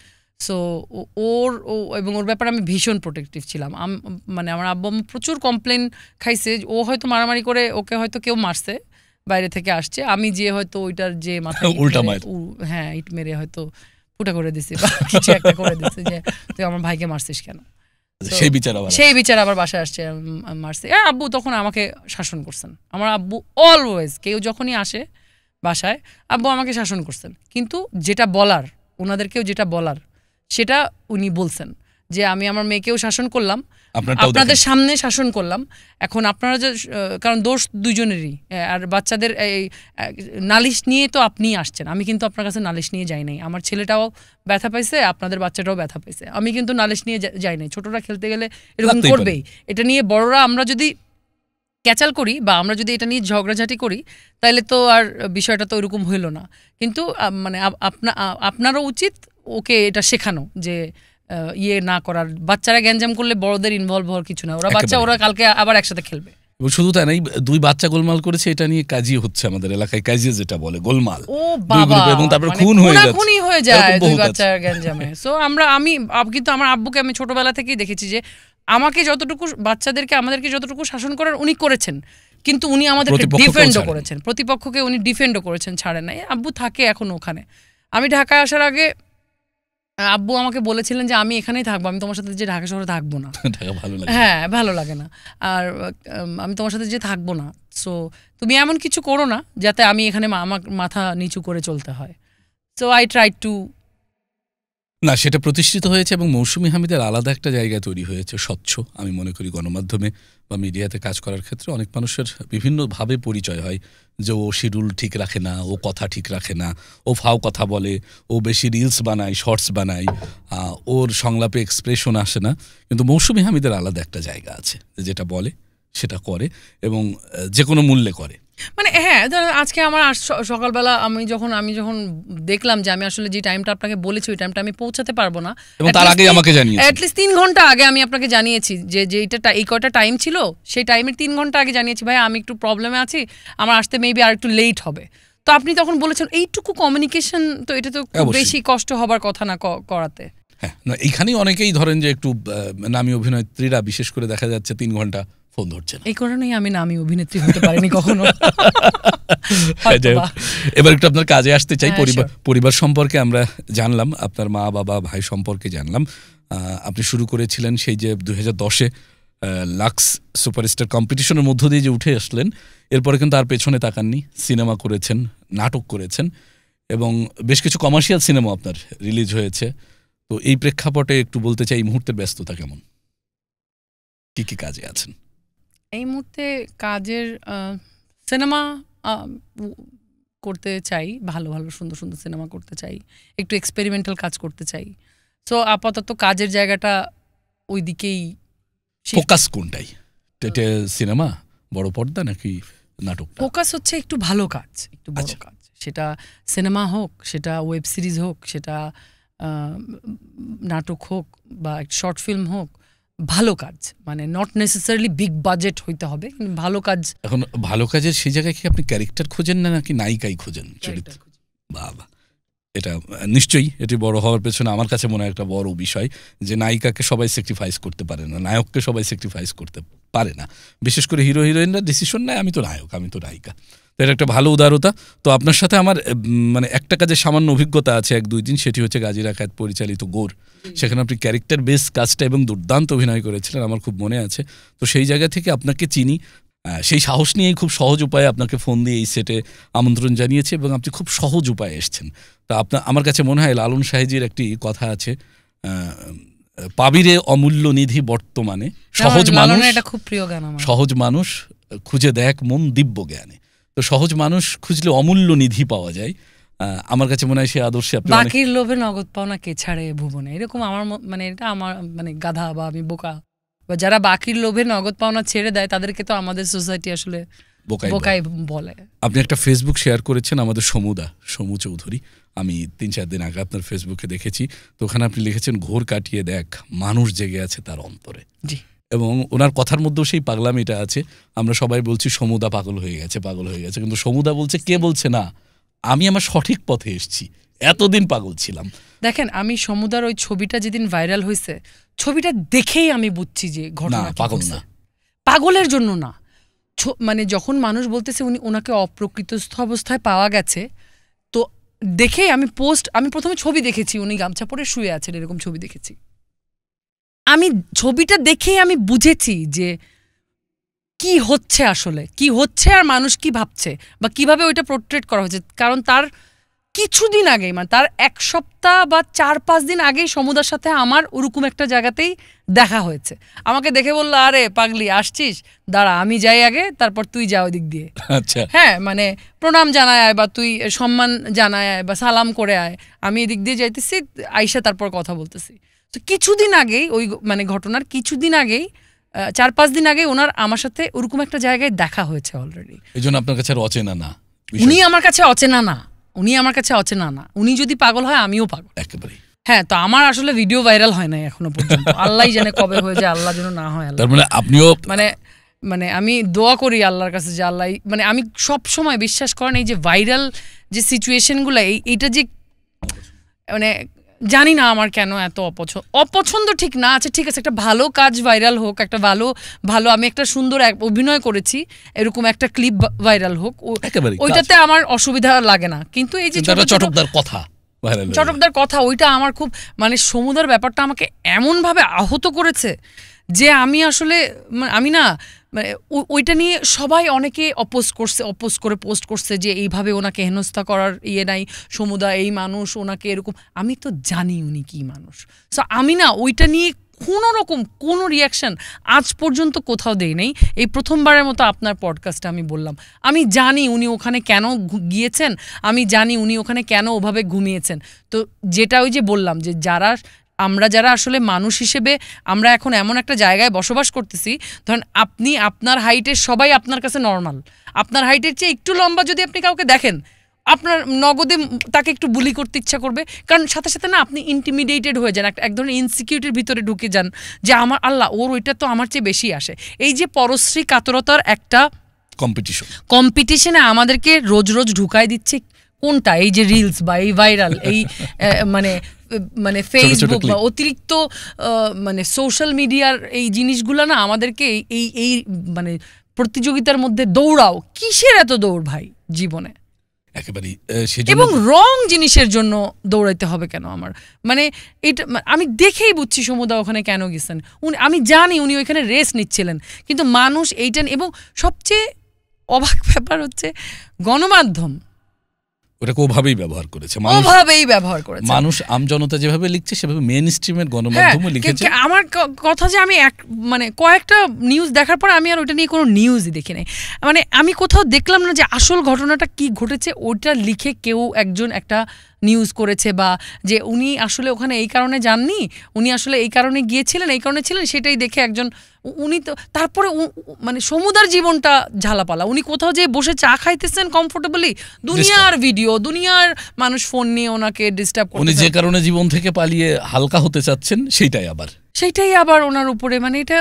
সো এবং ওর ব্যাপারে আমি ভীষণ প্রোটেক্টিভ ছিলাম। মানে আমার আব্বু প্রচুর কমপ্লেন খাইছে, ও হয়তো মারামারি করে ওকে হয়তো কেউ মারছে, বাইরে থেকে আসছে, আমি যে হয়তো ওইটার যে মাথায় হ্যাঁ ইট মেরে হয়তো ফুটা করে দিছি বা কিছু একটা করে দিচ্ছে, যে তুই আমার ভাইকে মারছিস কেন, সেই বিচার আবার বাসায় আসছে মারছে। আব্বু তখন আমাকে শাসন করছেন। আমার আব্বু অলওয়েজ, কেউ যখনই আসে বাসায়, আব্বু আমাকে শাসন করছেন, কিন্তু যেটা বলার, ওনাদেরকেও যেটা বলার সেটা উনি বলছেন, যে আমি আমার মেয়েকেও শাসন করলাম, আপনাদের সামনে শাসন করলাম, এখন আপনারা যে, কারণ দোষ দুজনেরই, আর বাচ্চাদের এই নালিশ নিয়ে তো আপনি আসছেন, আমি কিন্তু আপনার কাছে নালিশ নিয়ে যাই নাই। আমার ছেলেটাও ব্যথা পাইছে, আপনাদের বাচ্চাটাও ব্যথা পাইছে, আমি কিন্তু নালিশ নিয়ে যাই নাই। ছোটরা খেলতে গেলে এরকম করবেই, এটা নিয়ে বড়রা আমরা যদি ক্যাচাল করি বা আমরা যদি এটা নিয়ে ঝগড়াঝাটি করি তাহলে তো আর বিষয়টা তো ওইরকম হইল না। কিন্তু মানে আপনারও উচিত ওকে এটা শেখানো, যে ইয়ে না করার, বাচ্চারা গ্যাঞ্জাম করলে বড়দের ইনভলভ হওয়ার কিছু না, ওরা বাচ্চা, ওরা কালকে আবার একসাথে খেলবে। শুধু তাই নাই, 2 বাচ্চা গোলমাল করেছে, এটা নিয়ে কাজই হচ্ছে আমাদের এলাকায়, কাজিয়া যেটা বলে গোলমাল, ও বাবা, এবং তারপর খুন হয়ে যায় 2 বাচ্চার গ্যাঞ্জামে। সো আমি কিন্তু আমার আব্বুকে আমি ছোটবেলা থেকেই দেখেছি যে আমাকে যতটুকু, বাচ্চাদেরকে আমাদেরকে যতটুকু শাসন করার উনি করেছেন, কিন্তু উনি আমাদেরকে ডিফেন্ডও করেছেন, প্রতিপক্ষকে উনি ডিফেন্ডও করেছেন, ছাড়েন না। আব্বু থাকে এখন ওখানে। আমি ঢাকায় আসার আগে আব্বু আমাকে বলেছিলেন যে আমি এখানেই থাকবো, আমি তোমার সাথে যে ঢাকা শহরে থাকবো না, হ্যাঁ ভালো লাগে না, আর আমি তোমার সাথে যে থাকবো না, সো তুমি এমন কিছু করো না যাতে আমি এখানে আমার মাথা নিচু করে চলতে হয়। সো আই ট্রাই টু, না সেটা প্রতিষ্ঠিত হয়েছে, এবং মৌসুমী হামিদের আলাদা একটা জায়গা তৈরি হয়েছে, স্বচ্ছ। আমি মনে করি গণমাধ্যমে বা মিডিয়াতে কাজ করার ক্ষেত্রে অনেক মানুষের বিভিন্নভাবে পরিচয় হয়, যে ও শিডিউল ঠিক রাখে না, ও কথা ঠিক রাখে না, ও ফাও কথা বলে, ও বেশি রিলস বানায়, শর্টস বানায়, ওর সংলাপে এক্সপ্রেশন আসে না। কিন্তু মৌসুমী হামিদের আলাদা একটা জায়গা আছে, যেটা বলে সেটা করে, এবং যে কোনো মূল্যে করে। মানে হ্যাঁ, আজকে আমার সকালবেলা আমি যখন দেখলাম যে আমি আসলে যে টাইমটা আপনাকে বলেছি ওই টাইমটা আমি পৌঁছাতে পারবো না, এবং তার আগে আমাকে জানিয়েছি, অ্যাটলিস্ট 3 ঘন্টা আগে আমি আপনাকে জানিয়েছি যে এইটা এই কয়টা টাইম ছিল, সেই টাইমের 3 ঘন্টা আগে জানিয়েছি, ভাই আমি একটু প্রবলেমে আছি, আমার আসতে মেবি আর একটু লেট হবে। তো আপনি তখন বলেছেন এইটুকু কমিউনিকেশন, তো এটা তো খুব বেশি কষ্ট হবার কথা না করাতে। হ্যাঁ, না এইখানেই অনেকেই ধরেন যে একটু নামী অভিনেত্রীরা বিশেষ করে দেখা যাচ্ছে 3 ঘন্টা ফোন ধরছে না। এই কারণেই আমি নামী অভিনেত্রী হতে পারিনি কখনো। এবার একটু আপনার কাজে আসতে চাই। পরিবার সম্পর্কে আমরা জানলাম, আপনার মা বাবা ভাই সম্পর্কে জানলাম। আপনি শুরু করেছিলেন সেই যে 2010-এ লাক্স সুপারস্টার কম্পিটিশনের মধ্য দিয়ে যে উঠে আসলেন, এরপরে কিন্তু আর পেছনে তাকাননি। সিনেমা করেছেন, নাটক করেছেন এবং বেশ কিছু কমার্শিয়াল সিনেমা আপনার রিলিজ হয়েছে। তো এই প্রেক্ষাপটে একটু বলতে চাই এই মুহূর্তের ব্যস্ততা কেমন, কি কি কাজে আছেন? এই মুহূর্তে কাজের সিনেমা করতে চাই, ভালো ভালো সুন্দর সুন্দর সিনেমা করতে চাই, একটু এক্সপেরিমেন্টাল কাজ করতে চাই। সো আপাতত কাজের জায়গাটা ওই দিকেই। ফোকাস কোনটাই? সিনেমা, বড় পর্দা নাকি নাটক? ফোকাস হচ্ছে একটু ভালো কাজ, একটু বড় কাজ। সেটা সিনেমা হোক, সেটা ওয়েব সিরিজ হোক, সেটা নাটক হোক বা শর্ট ফিল্ম হোক, ভালো কাজ। মানে নট নেসেসারিলি বিগ বাজেট হইতে হবে, কিন্তু ভালো কাজ। এখন ভালো কাজের সেই জায়গায় কি আপনি ক্যারেক্টার খোঁজেন না নাকি নায়িকাই খোঁজেন? চরিত্র। বাবা, এটা নিশ্চয়ই এটি বড় হওয়ার পেছনে আমার কাছে মনে হয় একটা বড় বিষয়, যে নায়িকাকে সবাই স্যাক্রিফাইস করতে পারে না, নায়ককে সবাই স্যাক্রিফাইস করতে পারে না। বিশেষ করে হিরো হিরোইনরা ডিসিশন নেয় আমি তো নায়ক, আমি তো নায়িকা। তো এটা একটা ভালো উদারতা। তো আপনার সাথে আমার মানে একটা কাজের সামান্য অভিজ্ঞতা আছে 1-2 দিন, সেটি হচ্ছে গাজী রাকায়েত পরিচালিত গোর। সেখানে আপনি ক্যারেক্টার বেস কাজটা এবং দুর্দান্ত অভিনয় করেছিলেন, আমার খুব মনে আছে। তো সেই জায়গা থেকে আপনাকে চিনি, সেই সাহস নিয়েই খুব সহজ উপায়ে আপনাকে ফোন দিয়ে এই সেটে আমন্ত্রণ জানিয়েছে এবং আপনি খুব সহজ উপায়ে এসছেন। তা আমার কাছে মনে হয় লালন সাহেজির একটি কথা আছে, পাবিরে অমূল্য নিধি বর্তমানে, সহজ মানুষ, এটা খুব প্রিয় গান আমার। সহজ মানুষ খুঁজে দেখ মন দিব্য জ্ঞানে। তো সহজ মানুষ খুঁজলে অমূল্য নিধি পাওয়া যায়। আমার কাছে মনে হয় সেই আদর্শে আপনি বাকির লোভে নগদ পাওনা কে ছাড়ে ভুবনে, এরকম আমার মানে এটা আমার মানে গাধা বা আমি বোকা, বা যারা বাকির লোভে নগদ পাওনা ছেড়ে দেয় তাদেরকে তো আমাদের সোসাইটি আসলে বোকাই বলে। আপনি একটা ফেসবুক শেয়ার করেছেন আমাদের সমু চৌধুরী, আমি 3-4 দিন আগে আপনার ফেসবুকে দেখেছি। তো ওখানে আপনি লিখেছেন ঘোর কাটিয়ে দেখ মানুষ জেগে আছে তার অন্তরে। জি। এবং ওনার কথার মধ্যেও সেই পাগলামিটা আছে। আমরা সবাই বলছি সমুদা পাগল হয়ে গেছে, কিন্তু সমুদা বলছে কে বলছে না, আমি আমার সঠিক পথে এসেছি, এতদিন পাগল ছিলাম। দেখেন, আমি সমুদার ওই ছবিটা যেদিন ভাইরাল হয়েছে, ছবিটা দেখেই আমি বুঝছি যে ঘটনা পাগল না, পাগলের জন্য না। মানে যখন মানুষ বলতেছে ওনাকে অপ্রকৃতস্থ অবস্থায় পাওয়া গেছে, তো দেখেই আমি প্রথমে ছবি দেখেছি, উনি গামছা পরে শুয়ে আছেন, এরকম ছবি দেখেছি। আমি ছবিটা দেখেই আমি বুঝেছি যে কি হচ্ছে, আসলে কি হচ্ছে আর মানুষ কি ভাবছে বা কিভাবে ওইটা পোর্ট্রেট করা হয়েছে। কারণ তার কিছুদিন আগেই, মানে তার 1 সপ্তাহ বা 4-5 দিন আগেই সমুদার সাথে আমার ওরকম একটা জায়গাতেই দেখা হয়েছে। আমাকে দেখে বললো, আরে পাগলি আসছিস, দাঁড়া আমি যাই আগে, তারপর তুই যা ওই দিক দিয়ে। আচ্ছা, হ্যাঁ, মানে প্রণাম জানায় আয় বা তুই সম্মান জানায় আয় বা সালাম করে আয়, আমি এদিক দিয়ে যাইতেছি, আইসা তারপর কথা বলতেছি। তো কিছুদিন আগেই ওই মানে ঘটনার কিছুদিন আগেই 4-5 দিন আগে ওনার আমার সাথে ওরকম একটা জায়গায় দেখা হয়েছে অলরেডি। এই জন্য আপনার কাছে অচেনা না, উনি আমার কাছে অচেনা না, উনি যদি পাগল হয় আমিও পাগল একেবারে। হ্যাঁ, তো আমার আসলে ভিডিও ভাইরাল হয় নাই এখনো পর্যন্ত, আল্লাহ জানে কবে হয়ে যায়, আল্লাহ যেন না হয়। তার মানে আপনিও মানে আমি দোয়া করি আল্লাহর কাছে যে আল্লাহ, মানে আমি সব সময় বিশ্বাস করেন এই যে ভাইরাল যে সিচুয়েশনগুলো, এইটা যে মানে জানি না আমার কেন এত অপছন্দ ঠিক না। আচ্ছা ঠিক আছে, একটা ভালো কাজ ভাইরাল হোক, একটা ভালো আমি একটা সুন্দর অভিনয় করেছি, এরকম একটা ক্লিপ ভাইরাল হোক, ওইটাতে আমার অসুবিধা লাগে না। কিন্তু এই যে চটকদার কথা ওইটা আমার খুব মানে সমুদার ব্যাপারটা আমাকে এমনভাবে আহত করেছে যে আমি আসলে আমি না মানে ওইটা নিয়ে সবাই অনেকে অপোজ করে পোস্ট করছে যে এইভাবে ওনাকে হেনস্থা করার নাই, সমুদা এই মানুষ, ওনাকে এরকম। আমি তো জানি উনি কি মানুষ। সো আমি না ওইটা নিয়ে কোনো রিয়াকশন আজ পর্যন্ত কোথাও দেই নাই। এই প্রথমবারের মতো আপনার পডকাস্টে আমি বললাম, আমি জানি উনি ওখানে কেন গিয়েছেন, আমি জানি উনি ওখানে কেন ওভাবে ঘুমিয়েছেন। তো যেটা ওই যে বললাম যে আমরা যারা আসলে মানুষ হিসেবে আমরা এখন এমন একটা জায়গায় বসবাস করতেছি, ধরেন আপনি আপনার হাইটের সবাই আপনার কাছে নর্মাল, আপনার হাইটের চেয়ে একটু লম্বা যদি আপনি কাউকে দেখেন, আপনার নগদে তাকে একটু বুলি করতে ইচ্ছা করবে, কারণ সাথে সাথে না আপনি ইন্টিমিডেটেড হয়ে যান, এক ধরনের ইনসিকিউরিটির ভিতরে ঢুকে যান যে আমার আল্লাহ ওর ওইটা তো আমার চেয়ে বেশি আসে। এই যে পরশ্রী কাতরতার একটা কম্পিটিশনে আমাদেরকে রোজ রোজ ঢুকাই দিচ্ছে কোনটা, এই যে রিলস বা এই ভাইরাল এই মানে ফেসবুক বা অতিরিক্ত মানে সোশ্যাল মিডিয়ার এই জিনিসগুলো না আমাদেরকে এই মানে প্রতিযোগিতার মধ্যে দৌড়াও। কিসের এত দৌড় ভাই জীবনে? একেবারেই। এবং রং জিনিসের জন্য দৌড়াইতে হবে কেন? আমার মানে এটা আমি দেখেই বুঝছি সমুদা ওখানে কেন গেছেন। আমি জানি উনি ওইখানে রেস্ট নিচ্ছিলেন, কিন্তু মানুষ এইটা, এবং সবচেয়ে অবাক ব্যাপার হচ্ছে গণমাধ্যম ওটাকে ওভাবেই ব্যবহার করেছে, মানুষ আমজনতা যেভাবে লিখছে সেভাবে মেইন স্ট্রিমের গণমাধ্যমও লিখেছে। আমার কথা যে আমি মানে কয়েকটা নিউজ দেখার পর আমি আর ওইটা নিয়ে কোনো নিউজই দেখি নাই। মানে আমি কোথাও দেখলাম না যে আসল ঘটনাটা কি ঘটেছে, ওটা লিখে কেউ একজন একটা নিউজ করেছে, বা যে উনি আসলে ওখানে এই কারণে যাননি, উনি আসলে এই কারণে গিয়েছিলেন, এই কারণে ছিলেন, সেটাই দেখে একজন উনি তো তারপরে মানে সমুদার জীবনটা ঝালাপালা। উনি কোথাও যে বসে চা খাইতেছেন কমফোর্টেবলি, দুনিয়ার ভিডিও, দুনিয়ার মানুষ ফোন নিয়ে ওনাকে ডিস্টার্ব করছে। উনি যে কারণে জীবন থেকে পালিয়ে হালকা হতে চাচ্ছেন সেইটাই আবার ওনার উপরে, মানে এটা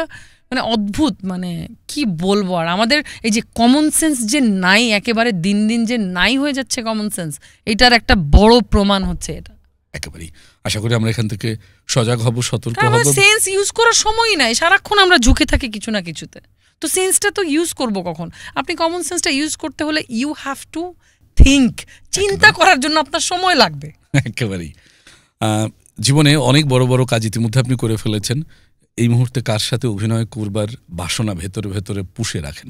মানে অদ্ভুত, মানে কি বলবো। আর আমাদের এই যে কমন সেন্স যে নাই, একেবারে দিন দিন যে নাই হয়ে যাচ্ছে কমন সেন্স, এটার একটা বড় প্রমাণ হচ্ছে এটা। একেবারেই। আশা করি আমরা এখান থেকে সজাগ হব, সতর্ক হব। সেন্স ইউজ করার সময়ই নাই, সারাক্ষণ আমরা ঝুঁকে থাকি কিছু না কিছুতে। তো সেন্সটা তো ইউজ করব কখন? আপনি কমন সেন্সটা ইউজ করতে হলে ইউ হ্যাভ টু থিঙ্ক, চিন্তা করার জন্য আপনার সময় লাগবে। একেবারেই। জীবনে অনেক বড় বড় কাজ ইতিমধ্যে আপনি করে ফেলেছেন। এই মুহূর্তে কার সাথে অভিনয় করবার বাসনা ভেতরে ভেতরে পুষে রাখেন?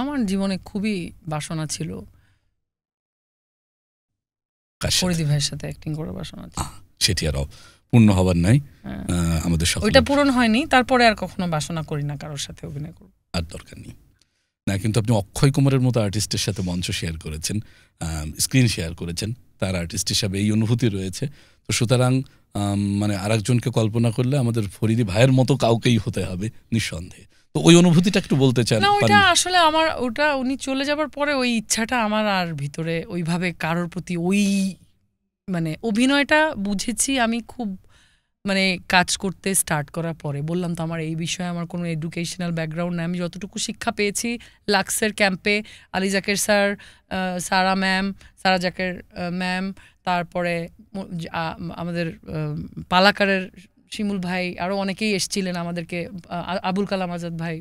আমার জীবনে খুবই বাসনা ছিল ফরিদি ভাইয়ের সাথে অ্যাক্টিং করার বাসনা ছিল। সেটি আর পূর্ণ হবার নাই আমাদের সকলের। ওইটা পূরণ হয়নি, তারপরে আর কখনো বাসনা করি না কারোর সাথে অভিনয় করব, আর দরকার নেই না। কিন্তু আপনি অক্ষয় কুমারের মতো আর্টিস্টের সাথে মঞ্চ শেয়ার করেছেন, স্ক্রিন শেয়ার করেছেন, তার আর্টিস্ট হিসাবে এই অনুভূতি রয়েছে। তো সুতরাং মানে আরেকজনকে কল্পনা করলে আমাদের ফরিদি ভাইয়ের মতো কাউকেই হতে হবে নিঃসন্দেহে। তো ওই অনুভূতিটা একটু বলতে চান? না, ওইটা আসলে আমার, ওটা উনি চলে যাবার পরে ওই ইচ্ছাটা আমার আর ভিতরে ওইভাবে কারোর প্রতি ওই মানে অভিনয়টা বুঝেছি আমি খুব মানে কাজ করতে স্টার্ট করার পরে। বললাম তো আমার এই বিষয়ে আমার কোনো এডুকেশনাল ব্যাকগ্রাউন্ড নেই। আমি যতটুকু শিক্ষা পেয়েছি লাক্সের ক্যাম্পে, আলী জাকের স্যার, সারা ম্যাম, সারা জাকের ম্যাম, তারপরে আমাদের পালাকারের শিমুল ভাই, আরও অনেকেই এসেছিলেন আমাদেরকে, আবুল কালাম আজাদ ভাই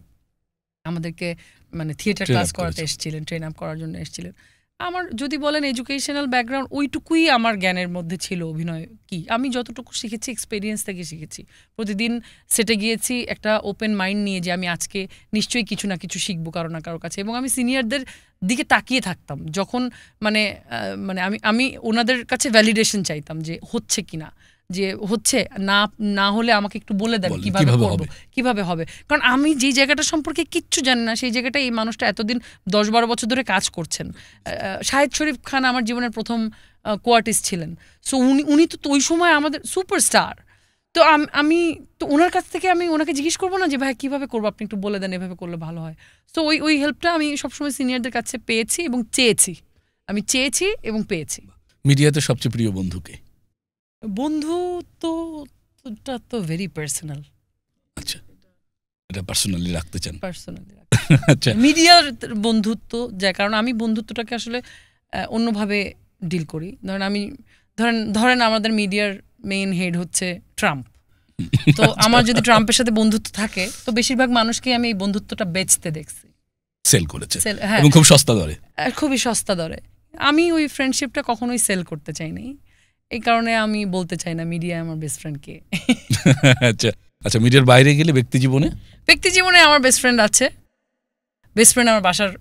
আমাদেরকে মানে থিয়েটার ক্লাস করাতে এসেছিলেন, ট্রেন আপ করার জন্য এসেছিলেন। আমার যদি বলেন এডুকেশনাল ব্যাকগ্রাউন্ড, ওইটুকুই আমার জ্ঞানের মধ্যে ছিল। অভিনয় কি আমি যতটুকু শিখেছি এক্সপেরিয়েন্স থেকে শিখেছি। প্রতিদিন সেটে গিয়েছি একটা ওপেন মাইন্ড নিয়ে, যে আমি আজকে নিশ্চয়ই কিছু না কিছু শিখবো কারো না কারোর কাছে। এবং আমি সিনিয়রদের দিকে তাকিয়ে থাকতাম যখন মানে মানে আমি ওনাদের কাছে ভ্যালিডেশন চাইতাম যে হচ্ছে কিনা, যে হচ্ছে না হলে আমাকে একটু বলে দেন কিভাবে করবো, কিভাবে হবে। কারণ আমি যেই জায়গাটা সম্পর্কে কিচ্ছু জানি না, সেই জায়গাটা এই মানুষটা এতদিন 10-12 বছর ধরে কাজ করছেন। শাহেদ শরীফ খান আমার জীবনের প্রথম কোয়ার্টিস্ট ছিলেন। সো উনি তো ওই সময় আমাদের সুপারস্টার। তো আমি তো ওনার কাছ থেকে আমি ওনাকে জিজ্ঞেস করবো না যে ভাই কীভাবে করবো, আপনি একটু বলে দেন এভাবে করলে ভালো হয়। সো ওই হেল্পটা আমি সবসময় সিনিয়রদের কাছে পেয়েছি এবং চেয়েছি। আমি চেয়েছি এবং পেয়েছি। মিডিয়াতে সবচেয়ে প্রিয় বন্ধুকে? বন্ধুত্বটা তো ভেরি পার্সোনাল। আচ্ছা, এটা পার্সোনালি রাখতে চান? পার্সোনালি। আচ্ছা, মিডিয়ার বন্ধুত্ব যার কারণ আমি বন্ধুত্বটাকে আসলে অন্যভাবে ডিল করি। ধরেন আমাদের মিডিয়ার মেইন হেড হচ্ছে ট্রাম্প। তো আমার যদি ট্রাম্পের সাথে বন্ধুত্ব থাকে, তো বেশিরভাগ মানুষকে আমি এই বন্ধুত্বটা বেচতে দেখছি, সেল করেছে, এবং খুব সস্তা দরে, খুবই সস্তা দরে। আমি ওই ফ্রেন্ডশিপটা কখনোই সেল করতে চাই নাই। এই কারণে আমি বলতে চাই না মিডিয়া আমার বেস্ট ফ্রেন্ড কে। আচ্ছা, মিডিয়ার বাইরে গেলে ব্যক্তি জীবনে আমার বেস্ট ফ্রেন্ড আছে। বেস্ট ফ্রেন্ড আমার বাসার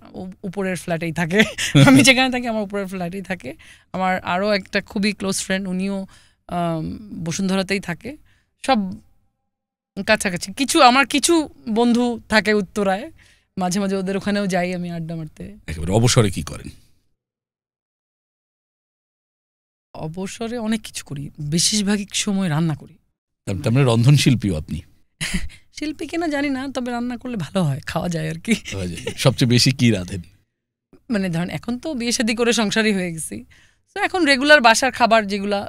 উপরের ফ্ল্যাটেই থাকে। আমি যেখানে থাকি আমার উপরের ফ্ল্যাটেই থাকে। আমার আরও একটা খুবই ক্লোজ ফ্রেন্ড, উনিও বসুন্ধরাতেই থাকে। সব কাছাকাছি। আমার কিছু বন্ধু থাকে উত্তরায়, মাঝে মাঝে ওদের ওখানেও যাই আমি আড্ডা মারতে। একেবারে অবসরে কি করেন? অবসরে অনেক কিছু করি, বেশিরভাগই সময় রান্না করি। তার মানে রন্ধন শিল্পীও আপনি? শিল্পী কিনা জানি না, তবে রান্না করলে ভালো হয়, খাওয়া যায় আর কি। সবচেয়ে বেশি কি রাঁধেন? মানে ধরেন এখন তো বিয়ে শাদী করে সংসারই হয়ে গেছি, তো এখন রেগুলার বাসার খাবার যেগুলা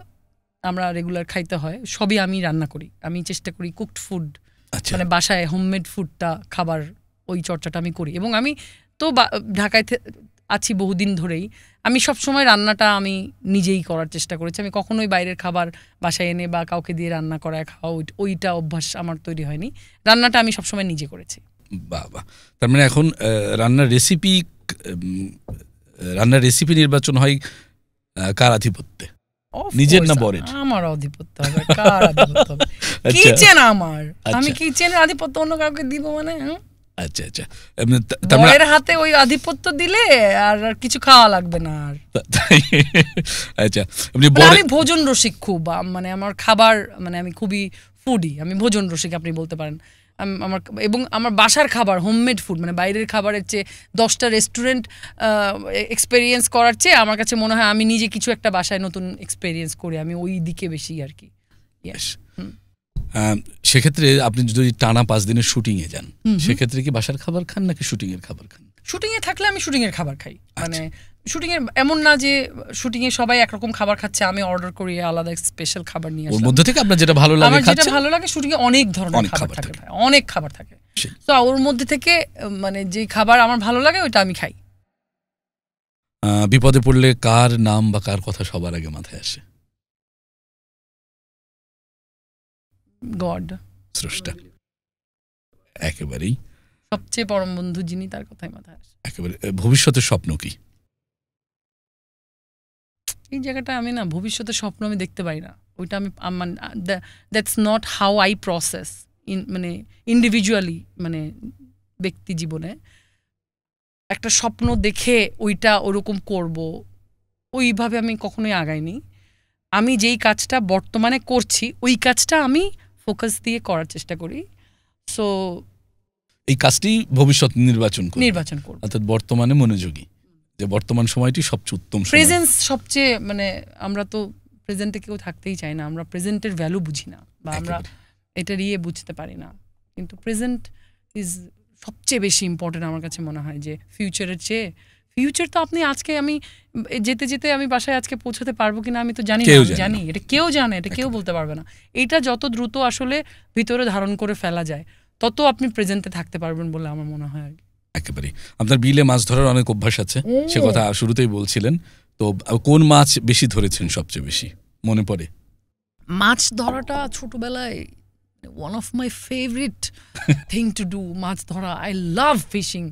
আমরা রেগুলার খাইতে হয় সবই আমি রান্না করি। আমি চেষ্টা করি কুকড ফুড, মানে বাসায় হোমমেড ফুডটা খাবার, ওই চর্চাটা আমি করি। এবং আমি তো ঢাকায় আছি বহুদিন ধরেই, আমি সবসময় রান্নাটা আমি নিজেই করার চেষ্টা করেছি। আমি কখনোই বাইরের খাবার বাসায় এনে বা কাউকে দিয়ে রান্না করায় খাওয়া ওইটা অভ্যাস আমার তৈরি হয়নি। রান্নাটা আমি সবসময় নিজে করেছি। বাবা, তার মানে এখন রান্নার রেসিপি নির্বাচন হয় কার আধিপত্যে, নিজের না বরের? আমার আধিপত্য হবে। কার আধিপত্য হবে? কিচেন আমার, আমি কিচেনের আধিপত্য অন্য কাউকে দিব মানে? আচ্ছা আচ্ছা, বরের হাতে ওই আধিপত্য দিলে আর কিছু খাওয়া লাগবে না আর। আচ্ছা, আমি ভোজন রসিক খুব, মানে আমার খাবার, মানে আমি খুবই ফুডি, আমি ভোজন রসিক আপনি বলতে পারেন। আমার এবং আমার বাসার খাবার, হোমমেড ফুড, মানে বাইরের খাবারের চেয়ে 10টা রেস্টুরেন্ট এক্সপেরিয়েন্স করার চেয়ে আমার কাছে মনে হয় আমি নিজে কিছু একটা বাসায় নতুন এক্সপেরিয়েন্স করি, আমি ওই দিকে বেশি আর কি। সেক্ষেত্রে আপনি যদি টানা 5 দিনের শুটিং এ যান, সেক্ষেত্রে কি বাসার খাবার খান নাকি শুটিং এর খাবার খান? শুটিং এ থাকলে আমি শুটিং এর খাবার খাই। মানে শুটিং এর এমন না যে শুটিং এ সবাই একরকম খাবার খাচ্ছে, আমি অর্ডার করি আলাদা স্পেশাল খাবার নিয়ে আসি। ওর মধ্যে থেকে আপনার যেটা ভালো লাগে খাচ্ছেন? আমার যেটা ভালো লাগে, শুটিং এ অনেক ধরনের খাবার থাকে, অনেক খাবার থাকে। তো ওর মধ্যে থেকে মানে যে খাবার আমার ভালো লাগে ওইটা আমি খাই। বিপদে পড়লে কার নাম বা কার কথা সবার আগে মাথায় আসে? গড, স্রষ্টা, একেবারেই সবচেয়ে পরম বন্ধু যিনি, তার কথাই মাথায় আসে একেবারে। ভবিষ্যতের স্বপ্ন কি? এই জায়গাটা আমি না, ভবিষ্যতের স্বপ্ন আমি দেখতে পাই না। ওইটা আমি that's not how I process মানে ইন্ডিভিজুয়ালি, মানে ব্যক্তি জীবনে একটা স্বপ্ন দেখে ওইটা ওরকম করব, ওইভাবে আমি কখনোই আগাইনি। আমি যেই কাজটা বর্তমানে করছি ওই কাজটা আমি ফোকাস দিয়ে করার চেষ্টা করি। সো এই কাজটি ভবিষ্যৎ নির্বাচন করব, অর্থাৎ বর্তমানে মনোযোগী, যে বর্তমান সময়টি সবচেয়ে উত্তম সময়। প্রেজেন্স সবচেয়ে, মানে আমরা তো প্রেজেন্টে কেউ থাকতেই চাই না, আমরা প্রেজেন্টের ভ্যালু বুঝি না বা আমরা এটা নিয়ে বুঝতে পারি না। কিন্তু প্রেজেন্ট ইজ সবচেয়ে বেশি ইম্পর্টেন্ট আমার কাছে মনে হয়, যে ফিউচারের চেয়ে। ফিউচার তো আপনি আজকে, আমি যেতে যেতে আমি বাসায় আজকে পৌঁছাতে পারবো কিনা আমি তো জানি না, জানি এটা কেউ জানে, এটা কেউ বলতে পারবে না। এটা যত দ্রুত আসলে ভিতরে ধারণ করে ফেলা যায় তত আপনি প্রেজেন্টে থাকতে পারবেন বলে আমার মনে হয় আর কি। একেবারে। আপনার বিলে মাছ ধরার অনেক অভ্যাস আছে, সে কথা শুরুতেই বলছিলেন। তো কোন মাছ বেশি ধরেছেন, সবচেয়ে বেশি মনে পড়ে? মাছ ধরাটা ছোটবেলায় one of my favorite thing to do, মাছ ধরা। I love fishing.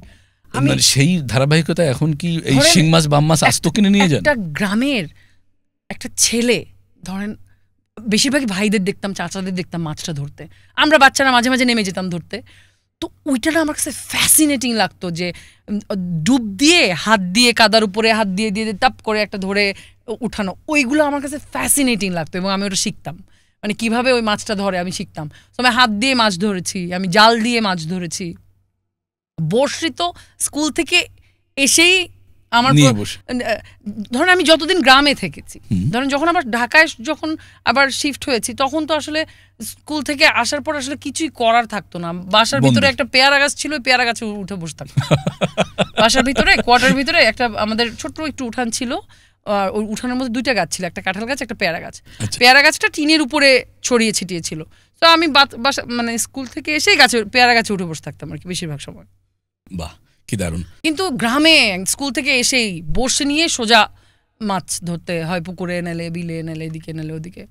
সেই ধারাবাহিকতা এখন কি এই শিং মাছ, বাম মাছ আস্ত কিনে নিয়ে যান? একটা গ্রামের একটা ছেলে, ধরেন বেশিরভাগই ভাইদের দেখতাম, চাচাদের দেখতাম মাছটা ধরতে, আমরা বাচ্চারা মাঝে মাঝে নেমে যেতাম ধরতে। তো ওইটা না আমার কাছে ফ্যাসিনেটিং লাগতো, যে ডুব দিয়ে হাত দিয়ে কাদার উপরে হাত দিয়ে দিয়ে তাপ করে একটা ধরে উঠানো, ওইগুলো আমার কাছে ফ্যাসিনেটিং লাগতো এবং আমি ওটা শিখতাম। মানে কিভাবে ওই মাছটা ধরে আমি শিখতাম। তো আমি হাত দিয়ে মাছ ধরেছি, আমি জাল দিয়ে মাছ ধরেছি। বর্ষি তো স্কুল থেকে এসেই আমার, ধরেন আমি যতদিন গ্রামে থেকেছি, ধরেন যখন আবার ঢাকায় যখন আবার শিফট হয়েছি, তখন তো আসলে স্কুল থেকে আসার পর আসলে কিছুই করার থাকতো না। বাসার ভিতরে একটা পেয়ারা গাছ ছিল, ওই পেয়ারা গাছে উঠে বসে থাকতাম। বাসার ভিতরে কোয়ার্টার ভিতরে একটা আমাদের ছোট্ট একটু উঠান ছিল, ওই উঠানের মধ্যে 2টা গাছ ছিল, একটা কাঁঠাল গাছ, একটা পেয়ারা গাছ। পেয়ারা গাছটা টিনের উপরে ছড়িয়ে ছিটিয়ে ছিল। তো আমি বাসা মানে স্কুল থেকে এসেই পেয়ারা গাছে উঠে বসে থাকতাম আর কি বেশিরভাগ সময়। বাহ, কি দারুণ। কিন্তু গ্রামে স্কুল থেকে এসেই বসে নিয়ে সোজা মাছ ধরতে হয়, পুকুরে নেলে, বিলে নেলে, এদিকে নেলে ওদিকে।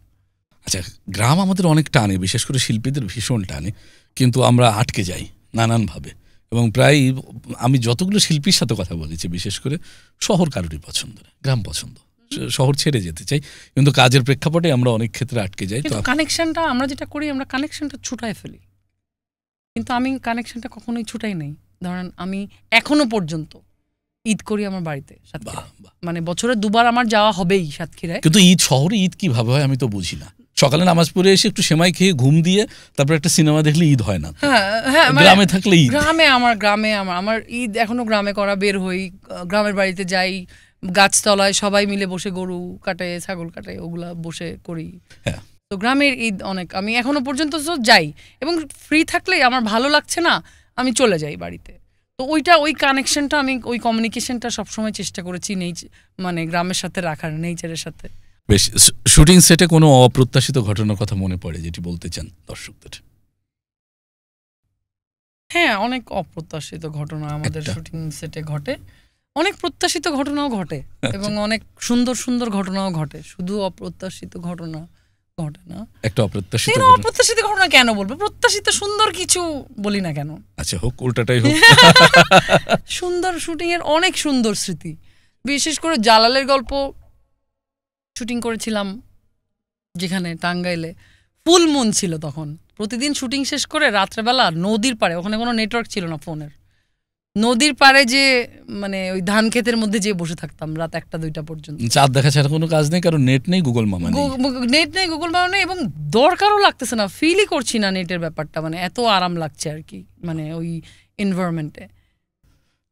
আচ্ছা, গ্রাম আমাদের অনেক টানে, বিশেষ করে শিল্পীদের ভীষণ টানে, কিন্তু আমরা আটকে যাই নানানভাবে। এবং প্রায় আমি যতগুলো শিল্পীর সাথে কথা বলেছি, বিশেষ করে শহর কারোরই পছন্দ না, গ্রাম পছন্দ, শহর ছেড়ে যেতে চাই, কিন্তু কাজের প্রেক্ষাপটে আমরা অনেক ক্ষেত্রে আটকে যাই। তো কানেকশনটা আমরা যেটা করি, আমরা কানেকশনটা ছুটায় ফেলি, কিন্তু আমি কানেকশনটা কখনোই ছুটাই নাই। ধরেন আমি এখনো পর্যন্ত ঈদ করি আমার বাড়িতে, মানে বছরে 2বার আমার যাওয়া হবেই সাতক্ষীরায়। কিন্তু ঈদ শহরে ঈদ কিভাবে হয় আমি তো বুঝি না। সকালে নামাজ পড়ে এসে একটু সেমাই খেয়ে ঘুম দিয়ে তারপর একটা সিনেমা দেখলে ঈদ হয় না? হ্যাঁ, গ্রামে থাকলে ঈদ। গ্রামে আমার ঈদ এখনো গ্রামে করা, বের হই, গ্রামের বাড়িতে যাই, গাছতলায় সবাই মিলে বসে গরু কাটে, ছাগল কাটে, ওগুলা বসে করি। হ্যাঁ, তো গ্রামের ঈদ অনেক আমি এখনো পর্যন্ত যাই, এবং ফ্রি থাকলে আমার ভালো লাগছে না আমি চলে যাই বাড়িতে। তো ওই কানেকশনটা, আমি ওই কমিউনিকেশনটা সবসময় চেষ্টা করেছি মানে গ্রামের সাথে রাখার, নেচারের সাথে। বেশ, শুটিং সেটে কোনো অপ্রত্যাশিত ঘটনার কথা মনে পড়ে যেটি বলতে চান দর্শকদের? হ্যাঁ, অনেক অপ্রত্যাশিত ঘটনা আমাদের একটা? শুটিং সেটে ঘটে। অনেক প্রত্যাশিত ঘটনাও ঘটে আচ্ছা। এবং অনেক সুন্দর সুন্দর ঘটনাও ঘটে। শুধু অপ্রত্যাশিত ঘটনা ঘটে না। একটা অপ্রত্যাশিত কেন ঘটনা। অপ্রত্যাশিত ঘটনা কেন বলবো? প্রত্যাশিত সুন্দর কিছু বলি না কেন? আচ্ছা, হোক, উল্টাটাই হোক। সুন্দর শুটিং এর অনেক সুন্দর স্মৃতি। বিশেষ করে জালালের গল্প শুটিং করেছিলাম যেখানে টাঙ্গাইলে। ফুল মুন ছিল তখন। প্রতিদিন শুটিং শেষ করে রাত্রেবেলা নদীর পাড়ে, ওখানে কোনো নেটওয়ার্ক ছিল না ফোনের, নদীর পাড়ে যে মানে ওই ধান ক্ষেতের মধ্যে যে বসে থাকতাম রাত 1টা-2টা পর্যন্ত। চাঁদ দেখা ছাড়া কোনো কাজ নেই, কারণ নেট নেই, গুগল মামা নেই। নেট নেই, গুগল মাও নেই এবং দরকারও লাগতেছে না, ফিলই করছি না নেটের ব্যাপারটা, মানে এত আরাম লাগছে আর কি মানে ওই এনভায়রনমেন্টে।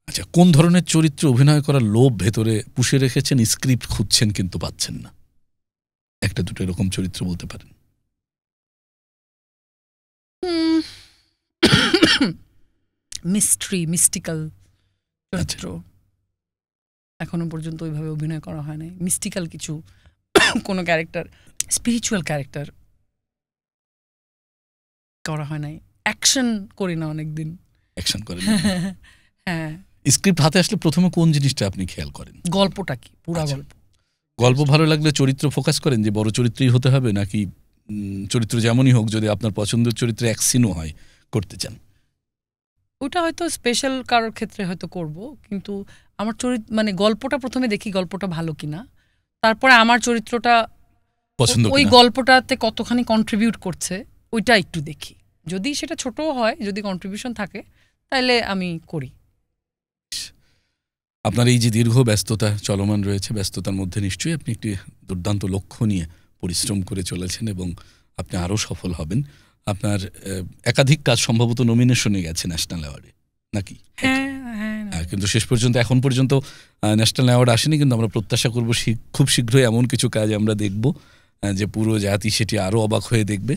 আচ্ছা, কোন ধরনের চরিত্রে অভিনয় করার লোভ ভেতরে পুষে রেখেছেন, স্ক্রিপ্ট খুঁজছেন কিন্তু পাচ্ছেন না? একটা দুটো এরকম চরিত্র বলতে পারেন। মিস্টিক্যাল চরিত্র এখনো পর্যন্ত ওইভাবে অভিনয় করা হয় নাই। মিস্টিক্যাল কিছু কোনো ক্যারেক্টার, স্পিরিচুয়াল ক্যারেক্টার করা হয় নাই। অ্যাকশন করি না অনেকদিন। অ্যাকশন করেন? হ্যাঁ। স্ক্রিপ্ট হাতে আসলে প্রথমে কোন জিনিসটা আপনি খেয়াল করেন? গল্পটা কি, পুরা আচ্ছা। গল্প। গল্প ভালো লাগলে চরিত্র ফোকাস করেন যে বড় চরিত্রই হতে হবে, নাকি চরিত্র যেমনই হোক যদি আপনার পছন্দের চরিত্রে এক সিনও হয় করতে চান? ওটা হয়তো স্পেশাল কারোর ক্ষেত্রে হয়তো করব, কিন্তু আমার চরিত্র মানে গল্পটা প্রথমে দেখি গল্পটা ভালো কিনা, তারপরে আমার চরিত্রটা পছন্দ ওই কিনা? গল্পটাতে কতখানি কন্ট্রিবিউট করছে ওইটা একটু দেখি। যদি সেটা ছোটও হয়, যদি কন্ট্রিবিউশন থাকে তাহলে আমি করি। আপনার এই যে দীর্ঘ ব্যস্ততা চলমান রয়েছে, ব্যস্ততার মধ্যে নিশ্চয়ই আপনি একটি দুর্দান্ত লক্ষ্য নিয়ে পরিশ্রম করে চলেছেন এবং আপনি আরও সফল হবেন। আপনার একাধিক কাজ সম্ভবত নমিনেশনে গেছে ন্যাশনাল অ্যাওয়ার্ডে, নাকি? হ্যাঁ, কিন্তু শেষ পর্যন্ত এখন পর্যন্ত ন্যাশনাল অ্যাওয়ার্ড আসেনি, কিন্তু আমরা প্রত্যাশা করব খুব শীঘ্রই এমন কিছু কাজ আমরা দেখব যে পুরো জাতি সেটি আরও অবাক হয়ে দেখবে।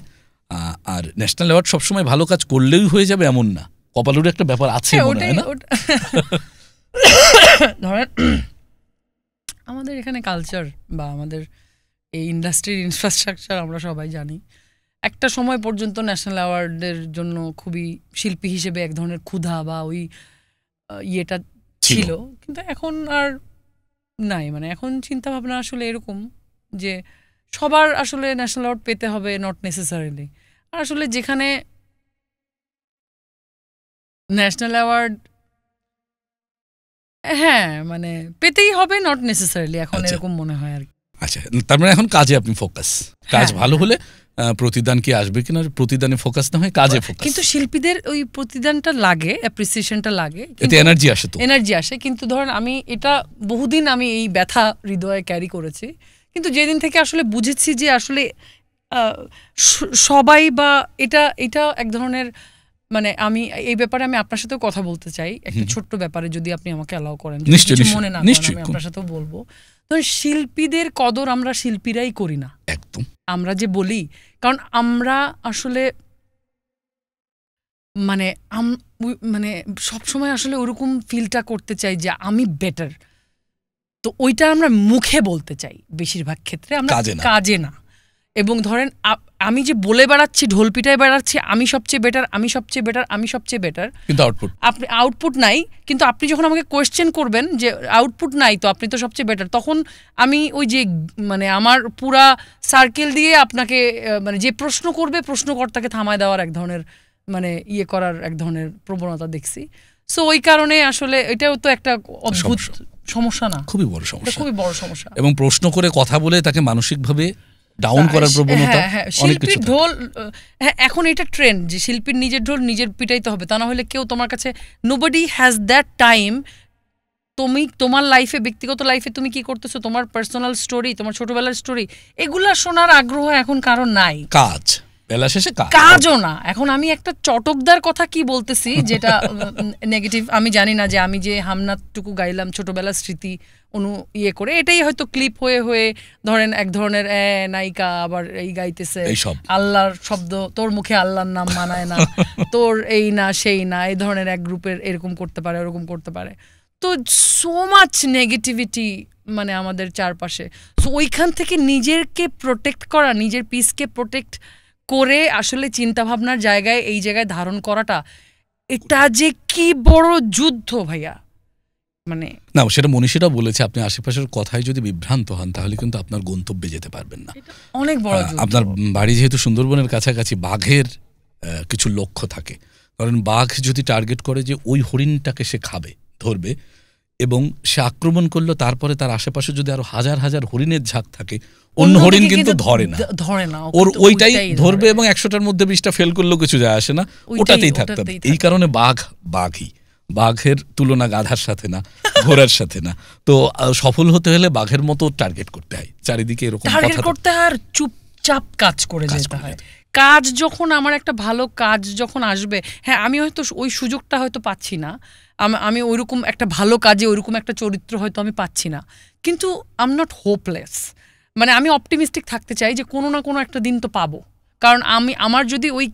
আর ন্যাশনাল অ্যাওয়ার্ড সবসময় ভালো কাজ করলেই হয়ে যাবে এমন না, কপালের একটা ব্যাপার আছে মনে হয় না? ধরেন আমাদের এখানে কালচার বা আমাদের এই ইন্ডাস্ট্রির ইনফ্রাস্ট্রাকচার আমরা সবাই জানি। একটা সময় পর্যন্ত ন্যাশনাল অ্যাওয়ার্ডের জন্য খুবই শিল্পী হিসেবে এক ধরনের ক্ষুধা বা ওই ইয়েটা ছিল, কিন্তু এখন আর নাই। মানে এখন চিন্তা ভাবনা আসলে এরকম যে সবার আসলে ন্যাশনাল অ্যাওয়ার্ড পেতে হবে, নট নেসেসারিলি। আর আসলে যেখানে ন্যাশনাল অ্যাওয়ার্ড হ্যাঁ মানে পেতেই হবে, নট নেসেসারিলি এখন এরকম মনে হয় আর কি। আচ্ছা, তার মানে এখন কাজে আপনি ফোকাস। কাজ ভালো হলে প্রতিদান কি আসবে কিনা, প্রতিদানে ফোকাস না হয় কাজে ফোকাস। কিন্তু শিল্পীদের ওই প্রতিদানটা লাগে, অ্যাপ্রিসিয়েশনটা লাগে, এতে এনার্জি আসে, তো এনার্জি আসে। কিন্তু ধরেন আমি এটা বহুদিন আমি এই ব্যথা হৃদয়ে ক্যারি করেছি, কিন্তু যেদিন থেকে আসলে বুঝেছি যে আসলে সবাই বা এটা এক ধরনের মানে আমি এই ব্যাপারে আমি আপনার সাথেও কথা বলতে চাই একটা ছোট্ট ব্যাপারে, যদি আপনি আমাকে অ্যালাউ করেন, যদি মনে না করেন আমি আপনার সাথেও বলবো। ধরেন শিল্পীদের কদর আমরা শিল্পীরাই করি না একদম, আমরা যে বলি, কারণ আমরা আসলে মানে মানে সবসময় আসলে ওরকম ফিলটা করতে চাই যে আমি বেটার, তো ওইটা আমরা মুখে বলতে চাই বেশিরভাগ ক্ষেত্রে, আমরা কাজে না। এবং ধরেন আমি যে বলে বেড়াচ্ছি, ঢোল পিটায় বেড়াচ্ছি আমি সবচেয়ে বেটার, আমি সবচেয়ে বেটার, আমি সবচেয়ে বেটার, কিন্তু আপনি আউটপুট নাই। কিন্তু আপনি যখন আমাকে কোয়েশ্চেন করবেন যে আউটপুট নাই তো আপনি তো সবচেয়ে বেটার, তখন আমি ওই যে মানে আমার পুরা সার্কেল দিয়ে আপনাকে মানে যে প্রশ্ন করবে প্রশ্নকর্তাকে থামায় দেওয়ার এক ধরনের মানে ইয়ে করার এক ধরনের প্রবণতা দেখছি। সো ওই কারণে আসলে এটাও তো একটা অদ্ভুত সমস্যা না, খুবই বড় সমস্যা, খুবই বড় সমস্যা। এবং প্রশ্ন করে কথা বলে তাকে মানসিকভাবে ডাউন করার প্রবণতা অনেক কিছু। শিল্পীর ঢোল এখন এটা ট্রেন্ড যে শিল্পীর নিজের ঢোল নিজের পিটাইতে হবে, তা না হলে কেউ তোমার কাছে, নোবডি হ্যাজ দ্যাট টাইম। তুমি তোমার লাইফে, ব্যক্তিগত লাইফে তুমি কি করতেছো, তোমার পার্সোনাল স্টোরি, তোমার ছোটবেলার স্টোরি, এগুলা শোনার আগ্রহ এখন কারো নাই। কাজ বেলা শেষে কাজও না। এখন আমি একটা চটকদার কথা কি বলতেছি যেটা নেগেটিভ, আমি জানি না, যে আমি যে হামনাটুকু গাইলাম ছোটবেলার স্মৃতি ইয়ে করে, এটাই হয়তো ক্লিপ হয়ে হয়ে ধরেন এক ধরনের নায়িকা আবার এই গাইতেছে আল্লাহর শব্দ, তোর মুখে আল্লাহর নাম মানায় না, তোর এই না সেই না, এই ধরনের এক গ্রুপের এরকম করতে পারে, ওরকম করতে পারে। তো সো মাচ নেগেটিভিটি মানে আমাদের চারপাশে। সো ওইখান থেকে নিজেকে প্রোটেক্ট করা, নিজের পিসকে প্রোটেক্ট করে আসলে চিন্তাভাবনার জায়গায় এই জায়গায় ধারণ করাটা এটা যে কি বড় যুদ্ধ ভাইয়া, মানে না সেটা মনীষীরা বলেছে, আপনি আশেপাশের কথায় যদি বিভ্রান্ত হন তাহলে কিন্তু আপনার গন্তব্যে যেতে পারবেন না। অনেক বড় যুদ্ধ। আপনার বাড়ি যেহেতু সুন্দরবনের কাছাকাছি, বাঘের কিছু লক্ষ্য থাকে, কারণ বাঘ যদি টার্গেট করে যে ওই হরিণটাকে সে খাবে, ধরবে, এবং সে আক্রমণ করলো, তারপরে তার আশেপাশে যদি আরো হাজার হাজার হরিণের ঝাঁক থাকে, অন্য হরিণ কিন্তু ধরে না, ওর ওইটাই ধরবে, এবং 100টার মধ্যে 20টা ফেল করলেও কিছু যায় আসে না, ওটাতেই থাকতে হবে। এই কারণে বাঘই, বাঘের তুলনা গাধার সাথে না, ঘোড়ার সাথে না। তো সফল হতে হলে বাঘের মতো টার্গেট করতে হয়, চারিদিকে এরকম টার্গেট করতে হয়, আর চুপচাপ কাজ করে যেতে হয়। কাজ যখন আমার একটা ভালো কাজ যখন আসবে, হ্যাঁ আমি হয়তো ওই সুযোগটা হয়তো পাচ্ছি না, আমি ওইরকম একটা ভালো কাজে ওইরকম একটা চরিত্র হয়তো আমি পাচ্ছি না, কিন্তু আই এম নট হোপলেস। মানে আমি অপটিমিস্টিক থাকতে চাই যে কোনো না কোনো একটা দিন তো পাবো, কারণ আমার যদি ওই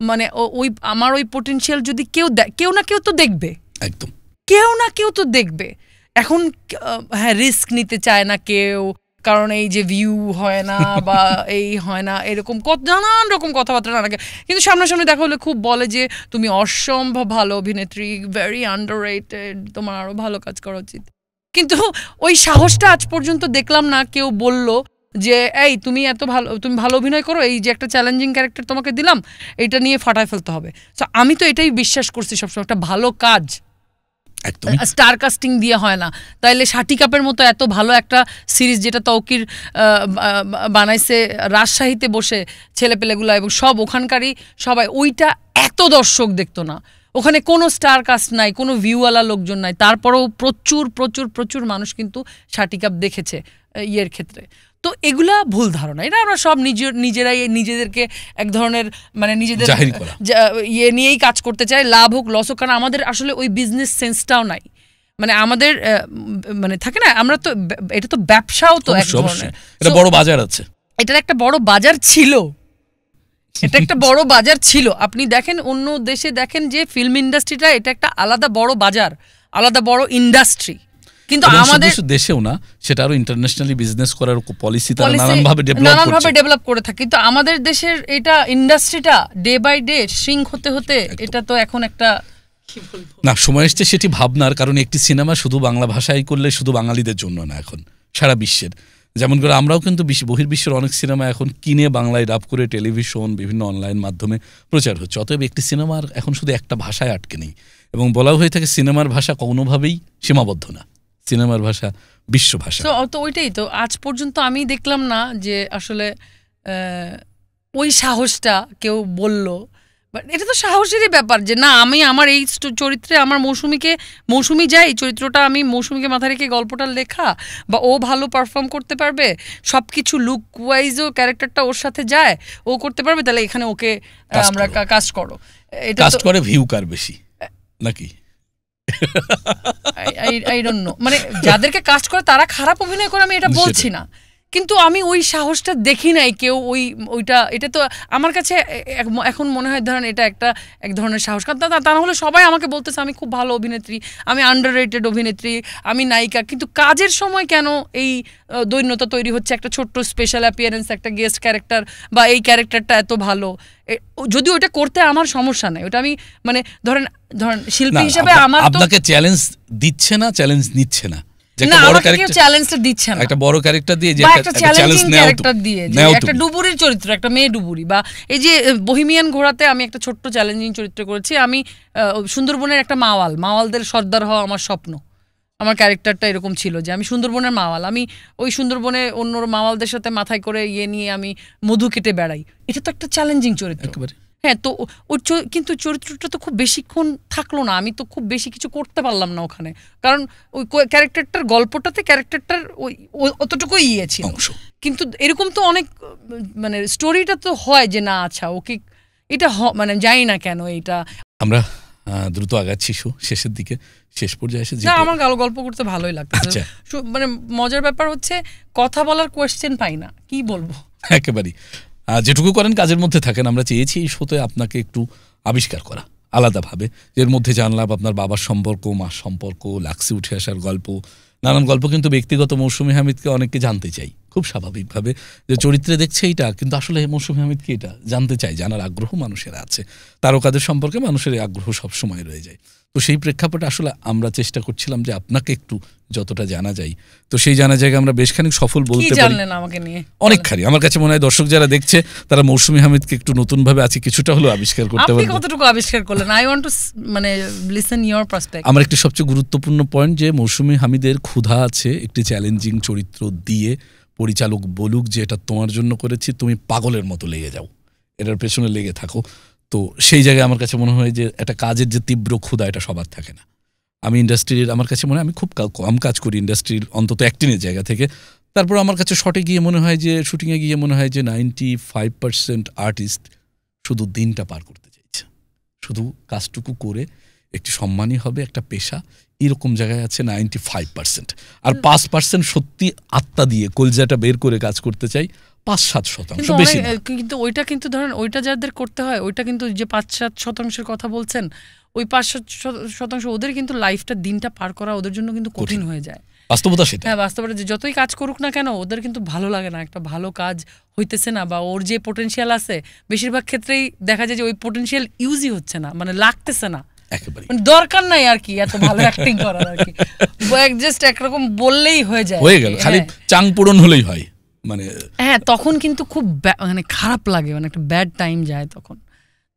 মানে ওই আমার ওই পোটেনশিয়াল যদি কেউ না কেউ তো দেখবে, একদম কেউ না কেউ তো দেখবে। এখন হ্যাঁ রিস্ক নিতে চায় না কেউ, কারণ এই যে ভিউ হয় না বা এই হয় না, এরকম নানান রকম কথাবার্তা নানাকে, কিন্তু সামনাসামনি দেখা হলে খুব বলে যে তুমি অসম্ভব ভালো অভিনেত্রী, ভেরি আন্ডাররেটেড, তোমার আরো ভালো কাজ করা উচিত। কিন্তু ওই সাহসটা আজ পর্যন্ত দেখলাম না কেউ বলল যে এই তুমি তুমি ভালো অভিনয় করো, এই যে একটা চ্যালেঞ্জিং ক্যারেক্টার তোমাকে দিলাম, এটা নিয়ে ফাটায় ফেলতে হবে। সো আমি তো এটাই বিশ্বাস করছি সবসময়, একটা ভালো কাজ স্টার কাস্টিং দিয়ে হয় না। তাইলে শাটি কাপের মতো এত ভালো একটা সিরিজ, যেটা তৌকির বানাইছে রাজশাহীতে বসে ছেলেপেলেগুলো এবং সব ওখানকারই সবাই, ওইটা এত দর্শক দেখতো না, ওখানে কোনো স্টার কাস্ট নাই, কোনো ভিউওয়ালা লোকজন নাই, তারপরেও প্রচুর প্রচুর প্রচুর মানুষ কিন্তু শাটি কাপ দেখেছে ইয়ের ক্ষেত্রে। তো এগুলা ভুল ধারণা, এটা আমরা সব নিজেরাই নিজেদেরকে এক ধরনের মানে নিজেদের ইয়ে নিয়েই কাজ করতে চাই, লাভ হোক লস হোক, কারণ আমাদের আসলে ওই বিজনেস সেন্সটাও নাই। মানে আমাদের মানে থাকে না, আমরা তো এটা তো ব্যবসাও তো এক ধরনের, এটা বড় বাজার আছে, এটার একটা বড় বাজার ছিল, এটা একটা বড় বাজার ছিল। আপনি দেখেন অন্য দেশে দেখেন যে ফিল্ম ইন্ডাস্ট্রিটা এটা একটা আলাদা বড় বাজার, আলাদা বড় ইন্ডাস্ট্রি, কিন্তু আমাদের দেশেও না, সেটা আরো ইন্টারন্যাশনালি বিজনেস করার পলিসি তারা নানানভাবে ডেভেলপ করে থাকে। কিন্তু আমাদের দেশের এটা ইন্ডাস্ট্রিটা ডে বাই ডে শ্রিঙ্ক হতে হতে এটা তো এখন একটা না, সময় এসছে সেটি ভাবনার, কারণ একটি সিনেমা শুধু বাংলা ভাষায় করলে শুধু বাঙালিদের জন্য না, এখন সারা বিশ্বের, যেমন করে আমরাও কিন্তু বহির্বিশ্বের অনেক সিনেমা এখন কিনে বাংলায় ডাব করে টেলিভিশন বিভিন্ন অনলাইন মাধ্যমে প্রচার হচ্ছে। অতএব একটি সিনেমার এখন শুধু একটা ভাষায় আটকে নেই, এবং বলা হয়ে থাকে সিনেমার ভাষা কোনোভাবেই সীমাবদ্ধ না, সিনেমার ভাষা বিশ্ব ভাষা। তো ওইটাই তো আজ পর্যন্ত আমি দেখলাম না যে আসলে ওই সাহসটা কেউ বলল, বাট এটা তো সাহসেরই ব্যাপার যে না আমি আমার এই চরিত্রে আমার মৌসুমি যাই, চরিত্রটা আমি মৌসুমিকে মাথায় রেখে গল্পটা লেখা, বা ও ভালো পারফর্ম করতে পারবে, সব কিছু লুক ওয়াইজও ক্যারেক্টারটা ওর সাথে যায়, ও করতে পারবে, তাহলে এখানে ওকে আমরা কাস্ট করো। এটা কাস্ট করে ভিউ কার বেশি নাকি আই ডোন্ট নো, মানে যাদেরকে কাস্ট করে তারা খারাপ অভিনয় করে আমি এটা বলছি না, কিন্তু আমি ওই সাহসটা দেখি নাই কেউ ওইটা। এটা তো আমার কাছে এখন মনে হয় ধরেন এটা এক ধরনের সাহস, কারণ তা না হলে সবাই আমাকে বলতেছে আমি খুব ভালো অভিনেত্রী, আমি আন্ডাররেটেড অভিনেত্রী, আমি নায়িকা, কিন্তু কাজের সময় কেন এই দৈন্যতা তৈরি হচ্ছে, একটা ছোট্ট স্পেশাল অ্যাপিয়ারেন্স, একটা গেস্ট ক্যারেক্টার, বা এই ক্যারেক্টারটা এত ভালো, যদি ওটা করতে আমার সমস্যা নাই, ওটা আমি মানে ধরেন শিল্পী হিসেবে আমার তো আপনাকে চ্যালেঞ্জ দিচ্ছে না, চ্যালেঞ্জ নিচ্ছে না, একটা বড় ক্যারেক্টার দিয়ে, একটা ডুবুরির চরিত্র, একটা মেয়ে ডুবুরি, বা এই যে বহিমিয়ান ঘোড়াতে আমি একটা ছোট্ট চ্যালেঞ্জিং চরিত্র করেছি, আমি সুন্দরবনের একটা মাওয়ালদের সর্দার হওয়া আমার স্বপ্ন, আমার ক্যারেক্টারটা এরকম ছিল যে আমি সুন্দরবনের মাওয়াল, আমি ওই সুন্দরবনে অন্য মাওয়ালদের সাথে মাথায় করে ইয়ে নিয়ে আমি মধু কেটে বেড়াই, এটা তো একটা চ্যালেঞ্জিং চরিত্র। হ্যাঁ, তো ওই কিন্তু চরিত্রটা তো খুব বেশিক্ষণ থাকলো না, আমি তো খুব বেশি কিছু করতে পারলাম না ওখানে, কারণ ওই ক্যারেক্টারটার গল্পটাতে ক্যারেক্টারটার ওই অতটুকুই ইয়ে ছিল। কিন্তু এরকম তো অনেক মানে স্টোরিটা তো হয় যে না আচ্ছা ওকে এটা মানে জানি না কেন এটা। আমরা দ্রুত আগাচ্ছি শেষের দিকে, শেষ পর্যায়ে এসে না আমার গল্প করতে ভালোই লাগছে, মানে মজার ব্যাপার হচ্ছে কথা বলার কোয়েশ্চেন পাই না, কি বলবো, একেবারেই যেটুকু করেন কাজের মধ্যে থাকেন। আমরা চেয়েছি এই শোতে আপনাকে একটু আবিষ্কার করা আলাদাভাবে, এর মধ্যে জানলাম আপনার বাবার সম্পর্ক, মার সম্পর্ক, লাক্সে উঠে আসার গল্প, নানান গল্প, কিন্তু ব্যক্তিগত মৌসুমী হামিদকে অনেককে জানতে চাই, খুব স্বাভাবিকভাবে যে চরিত্রে দেখছে এইটা, কিন্তু আসলে মৌসুমী হামিদকে এটা জানতে চাই, জানার আগ্রহ মানুষের আছে, তারকাদের সম্পর্কে মানুষের আগ্রহ সবসময় রয়ে যায়। তো সেই প্রেক্ষাপটে আসলে আমরা চেষ্টা করছিলাম যে আপনাকে একটু যতটা জানা যায়, তো সেই জানা জায়গায় আমরা বেশ খানিক সফল বলতে পারি। আমাকে নিয়ে অনেকখানি আমার কাছে মনে হয় দর্শক যারা দেখছে তারা মৌসুমী হামিদকে একটু নতুনভাবে আছে কিছুটা হলেও আবিষ্কার করতে পারবে। আপনি কতটুকু আবিষ্কার করলেন? আই ওয়ান্ট টু মানে লিসেন ইওর পার্সপেক্টিভ। আমার একটি সবচেয়ে গুরুত্বপূর্ণ পয়েন্ট যে মৌসুমী হামিদের ক্ষুধা আছে একটি চ্যালেঞ্জিং চরিত্র দিয়ে পরিচালক বলুক যে এটা তোমার জন্য করেছি, তুমি পাগলের মতো লেগে যাও, এটার পেছনে লেগে থাকো। তো সেই জায়গায় আমার কাছে মনে হয় যে একটা কাজের যে তীব্র ক্ষুধা এটা সবার থাকে না। আমি ইন্ডাস্ট্রির, আমার কাছে মনে হয় আমি খুব কম কাজ করি ইন্ডাস্ট্রির, অন্তত অ্যাক্টিংয়ের জায়গা থেকে। তারপর আমার কাছে শটে গিয়ে মনে হয় যে, শুটিংয়ে গিয়ে মনে হয় যে 95% আর্টিস্ট শুধু দিনটা পার করতে চাইছে, শুধু কাজটুকু করে একটি সম্মানই হবে, একটা পেশা, এরকম জায়গায় আছে 95%। আর 5% সত্যি আত্মা দিয়ে কলজাটা বের করে কাজ করতে চাই, 5-7%, বেশি না। কিন্তু ওইটা কিন্তু ধরেন ওইটা যাদের করতে হয়, ওইটা কিন্তু যে 5-7% কথা বলছেন, ওই 5-7% ওদের কিন্তু লাইফটা দিনটা পার করা ওদের জন্য কিন্তু কঠিন হয়ে যায়। বাস্তবতা সেটা। হ্যাঁ, বাস্তবতা যে যতই কাজ করুক না কেন ওদের কিন্তু ভালো লাগে না, একটা ভালো কাজ হইতেছে না, বা ওর যে পোটেনশিয়াল আছে বেশিরভাগ ক্ষেত্রেই দেখা যায় যে ওই পোটেনশিয়াল ইউজই হচ্ছে না, মানে লাগতেছে না, একেবারে দরকার নাই আর কি এত ভালো অ্যাক্টিং করার আর কি, জাস্ট একরকম বললেই হয়ে যায়, হয়ে গেল, খালি চাং পূরণ হলেই হয়, মানে হ্যাঁ। তখন কিন্তু খুব মানে খারাপ লাগে, মানে একটা ব্যাড টাইম যায় তখন।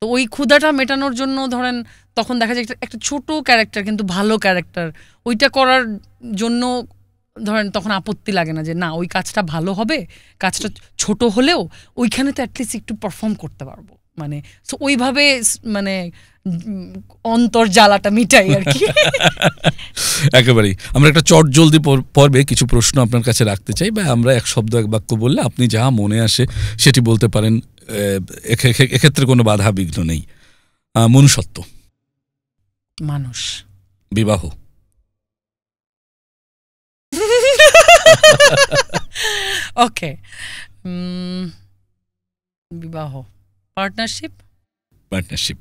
তো ওই ক্ষুধাটা মেটানোর জন্য ধরেন তখন দেখা যায় একটা ছোট ক্যারেক্টার কিন্তু ভালো ক্যারেক্টার, ওইটা করার জন্য ধরেন তখন আপত্তি লাগে না যে না ওই কাজটা ভালো হবে, কাজটা ছোট হলেও ওইখানে তো অ্যাটলিস্ট একটু পারফর্ম করতে পারবো, মানে সো ওইভাবে মানে অন্তর্জালাটা মিটাই আর কি। একেবারেই। আমরা একটা চট জলদি পর্বে কিছু প্রশ্ন আপনার কাছে রাখতে চাই, বা আমরা এক শব্দ এক বাক্য বললে আপনি যা মনে আসে সেটি বলতে পারেন, এক্ষেত্রে কোনো বাধা বিঘ্ন নেই। মনুষ্যত্ব, মানুষ, বিবাহ, ওকে, বিবাহ, পার্টনারশিপ,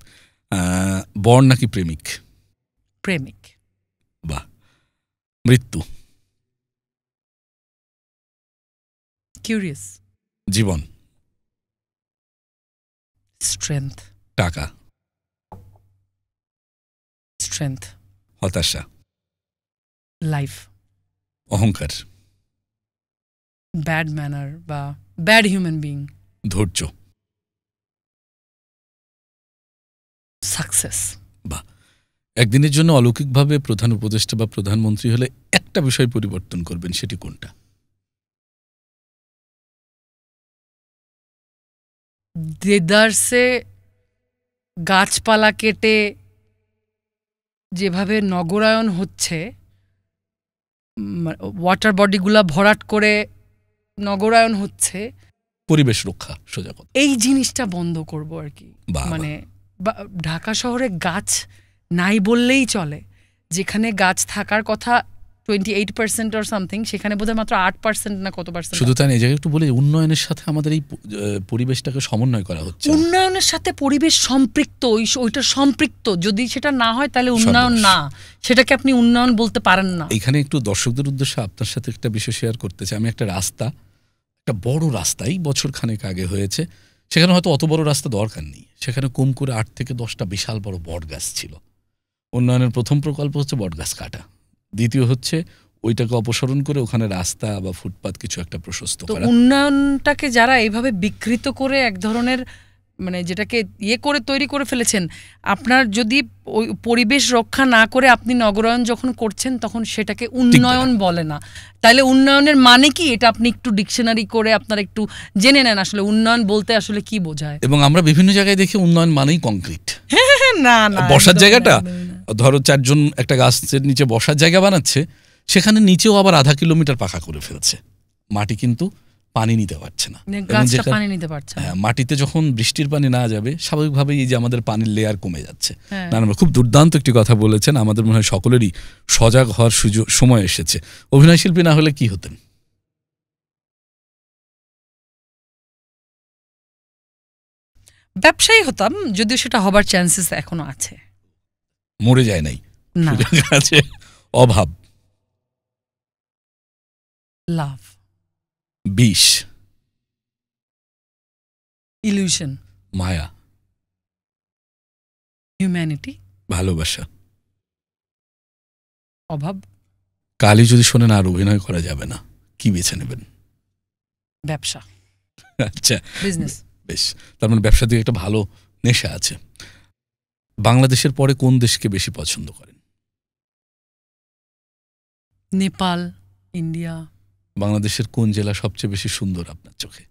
বর নাকি প্রেমিক? প্রেমিক। বাহ। মৃত্যু, কিউরিয়াস, জীবন, স্ট্রেংথ, টাকা, স্ট্রেংথ, হতাশা, লাইফ, অহংকার, ব্যাড ম্যানার বা ব্যাড হিউম্যান বিং, ধৈর্য, সাকসেস। বাহ। একদিনের জন্য অলৌকিকভাবে প্রধান উপদেষ্টা বা প্রধানমন্ত্রী হলে একটা বিষয় পরিবর্তন করবেন, সেটি কোনটা? দেদারসে গাছপালা কেটে যেভাবে নগরায়ন হচ্ছে, ওয়াটার বডিগুলা ভরাট করে নগরায়ন হচ্ছে, পরিবেশ রক্ষা, সোজা কথা, এই জিনিসটা বন্ধ করব আর কি। বাহ, মানে ঢাকা শহরে গাছ নাই বললেই চলে, যেখানে গাছ থাকার কথা 28% অর সামথিং, সেখানে বোধহয় মাত্র 8% না কত পার্সেন্ট। শুধু তাই না, এই জায়গায় একটু বলে উন্নয়নের সাথে আমাদের এই পরিবেশটাকে সমন্বয় করা হচ্ছে। উন্নয়নের সাথে পরিবেশ সম্পৃক্ত, ওইটা সম্পৃক্ত, যদি সেটা না হয় তাহলে উন্নয়ন না, সেটাকে আপনি উন্নয়ন বলতে পারেন না। এখানে একটু দর্শকদের উদ্দেশ্যে আপনার সাথে একটা বিষয় শেয়ার করতে চাই। আমি একটা রাস্তা, একটা বড় রাস্তাই বছর খানেক আগে হয়েছে, সেখানে হয়তো অত বড় রাস্তা দরকার নেই, সেখানে কম করে 8 থেকে 10টা বিশাল বড় বট গাছ ছিল। উন্নয়নের প্রথম প্রকল্প হচ্ছে বট গাছ কাটা, দ্বিতীয় হচ্ছে ওইটাকে অপসারণ করে ওখানে রাস্তা বা ফুটপাত কিছু একটা প্রশস্ত করা। উন্নয়নটাকে যারা এইভাবে বিকৃত করে এক ধরনের মানে যেটাকে করে তৈরি করে ফেলেছেন, আপনার যদি ওই পরিবেশ রক্ষা না করে আপনি নগরায়ন যখন করছেন তখন সেটাকে উন্নয়ন বলে না। তাইলে উন্নয়নের মানে কি, এটা আপনি একটু ডিকশনারি করে আপনারা একটু জেনে নেন আসলে উন্নয়ন বলতে আসলে কি বোঝায়। এবং আমরা বিভিন্ন জায়গায় দেখি উন্নয়ন মানেই কংক্রিট। না না, বসার জায়গাটা ধরো 4 জন একটা গাছের নিচে বসার জায়গা বানাচ্ছে, সেখানে নিচেও আবার আধা কিলোমিটার পাকা করে ফেলছে, মাটি কিন্তু পানি নিতে পারছে না, পানি নিতে পারছে না। মাটিতে যখন বৃষ্টির পানি না যাবে স্বাভাবিকভাবেই এই যে আমাদের পানির লেয়ার কমে যাচ্ছে। না, খুব দুর্দান্ত একটি কথা বলেছেন, আমাদের মনে হয় সকলেরই সজাগ হওয়ার সময় এসেছে। অভিনয় শিল্পী না হলে কি হতেন? ব্যবসায়ী হতাম, যদিও সেটা হবার চান্সেস এখনো আছে। মরে যায় নাই, আছে অভাব, লাভ, বিষ, ইলিউশন, মায়া, হিউম্যানিটি, ভালোবাসা। অভাব, কালই যদি শোনেন আর অভিনয় করা যাবে না, কি বেছে নেবেন? ব্যবসা, আচ্ছা, বিজনেস। বেশ, তার মানে ব্যবসা দিয়ে একটা ভালো নেশা আছে। বাংলাদেশের পরে কোন দেশকে বেশি পছন্দ করেন? নেপাল, ইন্ডিয়া। বাংলাদেশের কোন জেলা সবচেয়ে বেশি সুন্দর আপনার চোখে?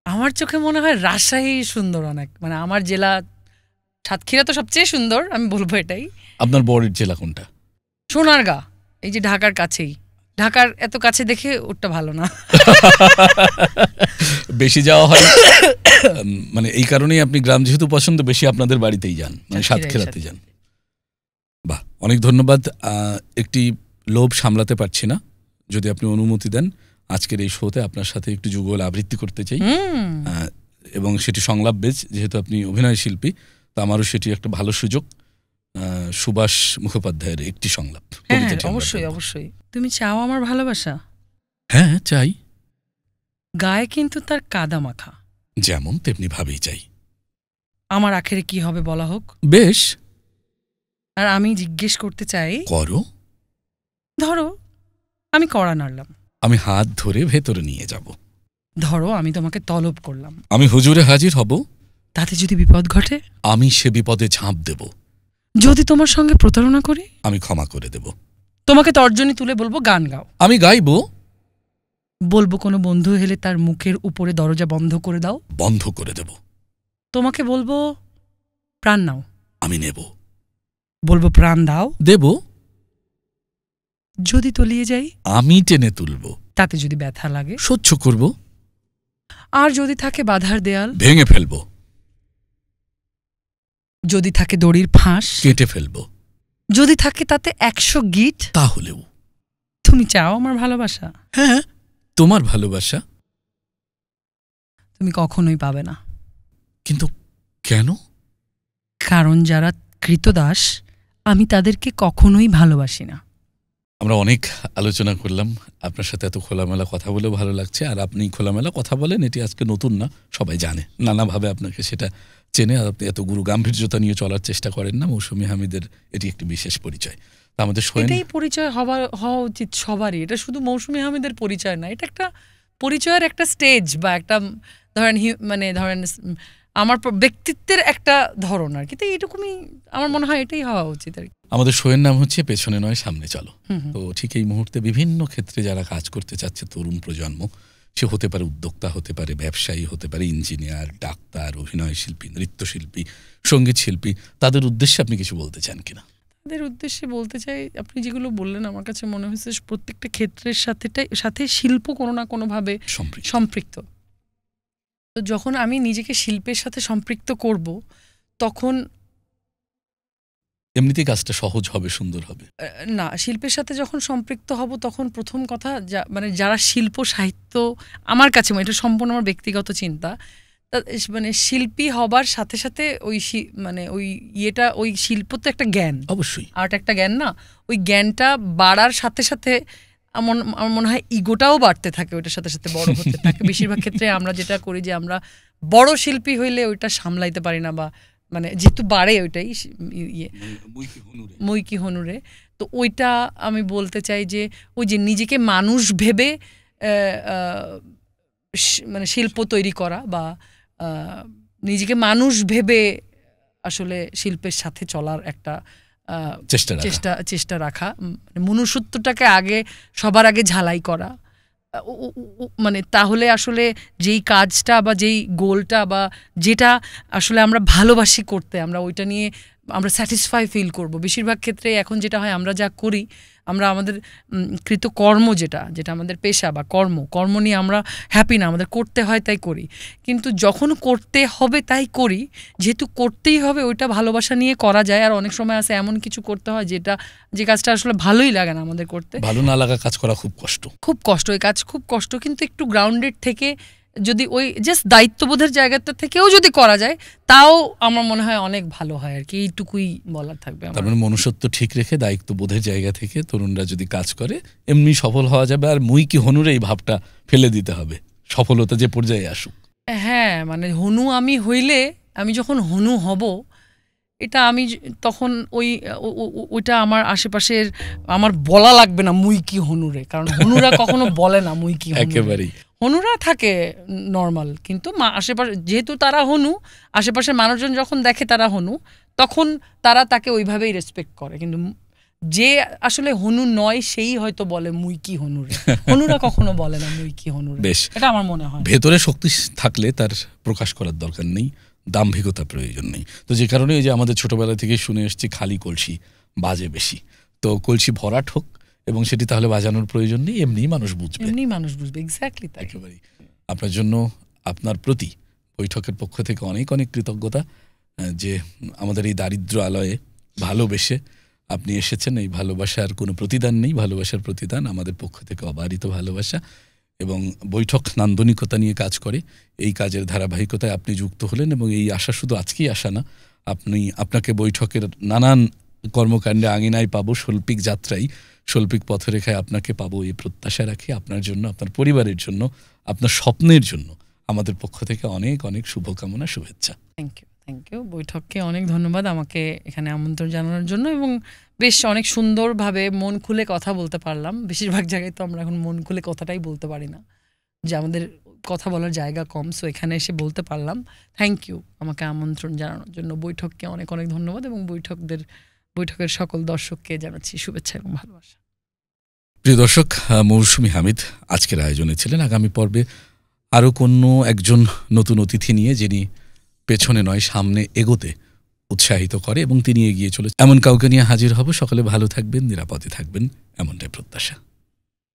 আমার চোখে মনে হয় রাজশাহী সুন্দর অনেক, মানে আমার জেলা সাতক্ষীরা তো সবচেয়ে সুন্দর, আমি বলবো এটাই। আপনার বরের জেলা কোনটা? সোনারগাঁ, এই যে ঢাকার কাছেই। ঢাকার এত কাছে দেখে ওটা ভালো না। বেশি যাওয়া হয় মানে এই কারণেই আপনি গ্রাম যেহেতু পছন্দ, বেশি আপনাদের বাড়িতেই যান, মানে সাতক্ষীরাতে যান। বাহ, অনেক ধন্যবাদ। একটি লোভ সামলাতে পারছি না, যদি আপনি অনুমতি দেন আজকের এই শোতে আপনার সাথে একটু যুগল আবৃত্তি করতে চাই, এবং সেটি সংলাপ বেজ, যেহেতু আপনি অভিনয় শিল্পী, তো আমারও সেটি একটা ভালো সুযোগ। সুভাষ মুখোপাধ্যায়ের একটি সংলাপ। অবশ্যই অবশ্যই। তুমি চাও আমার ভালোবাসা? হ্যাঁ চাই। গায়ে কিন্তু তার কাদা মাখা, যেমন তেমনি ভাবেই চাই। আমার আখেরে কি হবে বলা হোক। বেশ। আর আমি জিজ্ঞেস করতে চাই, করো। ধরো আমি কড়া নাড়লাম, আমি হাত ধরে ভেতরে নিয়ে যাব। ধরো আমি তোমাকে তলব করলাম, আমি হুজুরে হাজির হব। তাতে যদি বিপদ ঘটে? আমি সে বিপদে ঝাঁপ দেব। যদি তোমার সঙ্গে প্রতারণা করি? আমি ক্ষমা করে দেব। তোমাকে তর্জনী তুলে বলবো গান গাও। আমি গাইবো। বলবো কোনো বন্ধু এলে তার মুখের উপরে দরজা বন্ধ করে দাও। বন্ধ করে দেব। তোমাকে বলবো প্রাণ নাও। আমি নেব। বলবো প্রাণ দাও। দেব। যদি তলিয়ে যাই? আমি টেনে তুলব। তাতে যদি ব্যথা লাগে? সহ্য করব। আর যদি থাকে বাধার দেয়াল? ভেঙে ফেলব। যদি থাকে দড়ির ফাঁস? কেটে ফেলব। যদি থাকে তাতে 100 গিট? তাহলেও। তুমি চাও আমার ভালোবাসা? হ্যাঁ, তোমার ভালোবাসা। তুমি কখনোই পাবে না। কিন্তু কেন? কারণ যারা কৃতদাস, আমি তাদেরকে কখনোই ভালোবাসি না। আমরা অনেক আলোচনা করলাম, আপনার সাথে এত খোলামেলা কথা বলেও ভালো লাগছে। আর আপনি খোলামেলা কথা বলেন, এটি আজকে নতুন না, সবাই জানে, নানাভাবে আপনাকে সেটা চেনে। আর আপনি এত গুরু গাম্ভীর্যতা নিয়ে চলার চেষ্টা করেন না। মৌসুমী হামিদের এটি একটি বিশেষ পরিচয়। আমাদের এটাই পরিচয় হওয়া উচিত সবারই। এটা শুধু মৌসুমী হামিদের পরিচয় না, এটা একটা পরিচয়ের একটা স্টেজ, বা একটা ধরেন আমার ব্যক্তিত্বের একটা ধরন আর কি। তো এইটুকুই আমার মনে হয়, এটাই হওয়া উচিত আর কি। আমাদের শোয়ের নাম হচ্ছে পেছনে নয় সামনে চলো। তো ঠিক এই মুহূর্তে বিভিন্ন ক্ষেত্রে যারা কাজ করতে চাচ্ছে, তরুণ প্রজন্ম, সে হতে পারে উদ্যোক্তা, হতে পারে ব্যবসায়ী, হতে পারে ইঞ্জিনিয়ার, ডাক্তার, অভিনয় শিল্পী, নৃত্যশিল্পী, সঙ্গীত শিল্পী, তাদের উদ্দেশ্যে আপনি কিছু বলতে চান কিনা? তাদের উদ্দেশ্যে বলতে চাই, আপনি যেগুলো বললেন আমার কাছে মনে হয়েছে প্রত্যেকটা ক্ষেত্রের সাথে শিল্প কোনো না কোনোভাবে সম্পৃক্ত। তো যখন আমি নিজেকে শিল্পের সাথে সম্পৃক্ত করব, তখন এমনিতেই কাজটা সহজ হবে, সুন্দর হবে। না, শিল্পের সাথে যখন সম্পৃক্ত হব, তখন প্রথম কথা মানে যারা শিল্প সাহিত্য, আমার কাছে এটা সম্পূর্ণ আমার ব্যক্তিগত চিন্তা, মানে শিল্পী হবার সাথে সাথে ওই ওই শিল্প তো একটা জ্ঞান, অবশ্যই আর্ট একটা জ্ঞান না, ওই জ্ঞানটা বাড়ার সাথে সাথে আমার মনে হয় ইগোটাও বাড়তে থাকে, ওইটার সাথে সাথে বড় হতে থাকে। বেশিরভাগ ক্ষেত্রে আমরা যেটা করি যে আমরা বড় শিল্পী হইলে ওইটা সামলাইতে পারি না, বা মানে যেহেতু বাড়ে ওইটাই মই কি হনুরে। তো ওইটা আমি বলতে চাই যে ওই যে নিজেকে মানুষ ভেবে মানে শিল্প তৈরি করা, বা নিজেকে মানুষ ভেবে আসলে শিল্পের সাথে চলার একটা চেষ্টা রাখা, মনুষ্যত্বটাকে সবার আগে ঝালাই করা, মানে তাহলে আসলে যেই কাজটা বা যেই গোলটা বা যেটা আসলে আমরা ভালোবাসি করতে, আমরা ওইটা নিয়ে আমরা স্যাটিসফাই ফিল করব। বেশিরভাগ ক্ষেত্রে এখন যেটা হয়, আমরা যা করি, আমরা আমাদের কৃতকর্ম যেটা আমাদের পেশা বা কর্ম নিয়ে আমরা হ্যাপি না, আমাদের করতে হয় তাই করি। কিন্তু যখন করতে হবে তাই করি, যেহেতু করতেই হবে, ওইটা ভালোবাসা নিয়ে করা যায়। আর অনেক সময় আছে এমন কিছু করতে হয় যে কাজটা আসলে ভালোই লাগে না আমাদের করতে। ভালো না লাগা কাজ করা খুব কষ্ট, ওই কাজ খুব কষ্ট। কিন্তু একটু গ্রাউন্ডেড থেকে যদি ওই জাস্ট দায়িত্ববোধের জায়গাটা থেকেও যদি করা যায়, তাও আমার মনে হয় অনেক ভালো হয় আর কি। এইটুকুই বলার থাকবে। তার মানে মনুষ্যত্ব ঠিক রেখে দায়িত্ববোধের জায়গা থেকে তরুণরা যদি কাজ করে, এমনি সফল হওয়া যাবে। আর মুই কি হনুরে এই ভাবটা ফেলে দিতে হবে। সফলতা যে পর্যায়ে আসুক। হ্যাঁ, মানে হনু আমি হইলে, আমি যখন হনু হব, এটা আমি তখন ওইটা আমার আশেপাশের আমার বলা লাগবে না মুই কি হনুরে, কারণ হনুরা কখনো বলে না মুই কি হনু। একেবারেই হনুরা থাকে নর্মাল, কিন্তু আশেপাশে যেহেতু তারা হনু, আশেপাশের মানুষজন যখন দেখে তারা হনু, তখন তারা তাকে ওইভাবেই রেসপেক্ট করে। কিন্তু যে আসলে হনু নয় সেই হয়তো বলে মুই কি হনুরে, হনুরা কখনো বলে না মুই কি হনুরে। বেশ, এটা আমার মনে হয়। ভেতরে শক্তি থাকলে তার প্রকাশ করার দরকার নেই, দাম্ভিকতা প্রয়োজন নেই। তো যে কারণে এই যে আমাদের ছোটবেলা থেকে শুনে এসেছি খালি কলসি বাজে বেশি, তো কলসি ভরাট হোক এবং সেটি তাহলে বাজানোর প্রয়োজন নেই, এমনি মানুষ বুঝবে, এমনি মানুষ বুঝবে। এক্স্যাক্টলি তাই। একেবারেই। আপনার জন্য, আপনার প্রতি বৈঠকের পক্ষ থেকে অনেক অনেক কৃতজ্ঞতা, যে আমাদের এই দারিদ্র আলয়ে ভালোবেসে আপনি এসেছেন। এই ভালোবাসার কোনো প্রতিদান নেই, ভালোবাসার প্রতিদান আমাদের পক্ষ থেকে অবারিত ভালোবাসা। এবং বৈঠক নান্দনিকতা নিয়ে কাজ করে, এই কাজের ধারাবাহিকতায় আপনি যুক্ত হলেন এবং এই আশা শুধু আজকেই আসা না, আপনাকে বৈঠকের নানান কর্মকাণ্ডে আঙিনায় পাবো, শৈল্পিক যাত্রায়, শৈল্পিক পথরেখায় আপনাকে পাবো, এই প্রত্যাশা রাখি। আপনার জন্য, আপনার পরিবারের জন্য, আপনার স্বপ্নের জন্য আমাদের পক্ষ থেকে অনেক অনেক শুভকামনা, শুভেচ্ছা। Thank you, thank you. বৈঠককে অনেক ধন্যবাদ আমাকে এখানে আমন্ত্রণ জানানোর জন্য, এবং বেশ অনেক সুন্দরভাবে মন খুলে কথা বলতে পারলাম। বেশিরভাগ জায়গায় তো আমরা এখন মন খুলে কথাটাই বলতে পারি না, যে আমাদের কথা বলার জায়গা কম, সো এখানে এসে বলতে পারলাম। থ্যাংক ইউ আমাকে আমন্ত্রণ জানানোর জন্য। বৈঠককে অনেক অনেক ধন্যবাদ, এবং বৈঠকের সকল দর্শককে জানাচ্ছি শুভেচ্ছা এবং ভালোবাসা। প্রিয় দর্শক, মৌসুমী হামিদ আজকের আয়োজনে ছিলেন। আগামী পর্বে আরও কোনো একজন নতুন অতিথি নিয়ে, যিনি পেছনে নয় সামনে এগোতে উৎসাহিত করে এবং তিনি এগিয়ে চলে, এমন কাউকে নিয়ে হাজির হব। সকলে ভালো থাকবেন, নিরাপদে থাকবেন, এমনটাই প্রত্যাশা।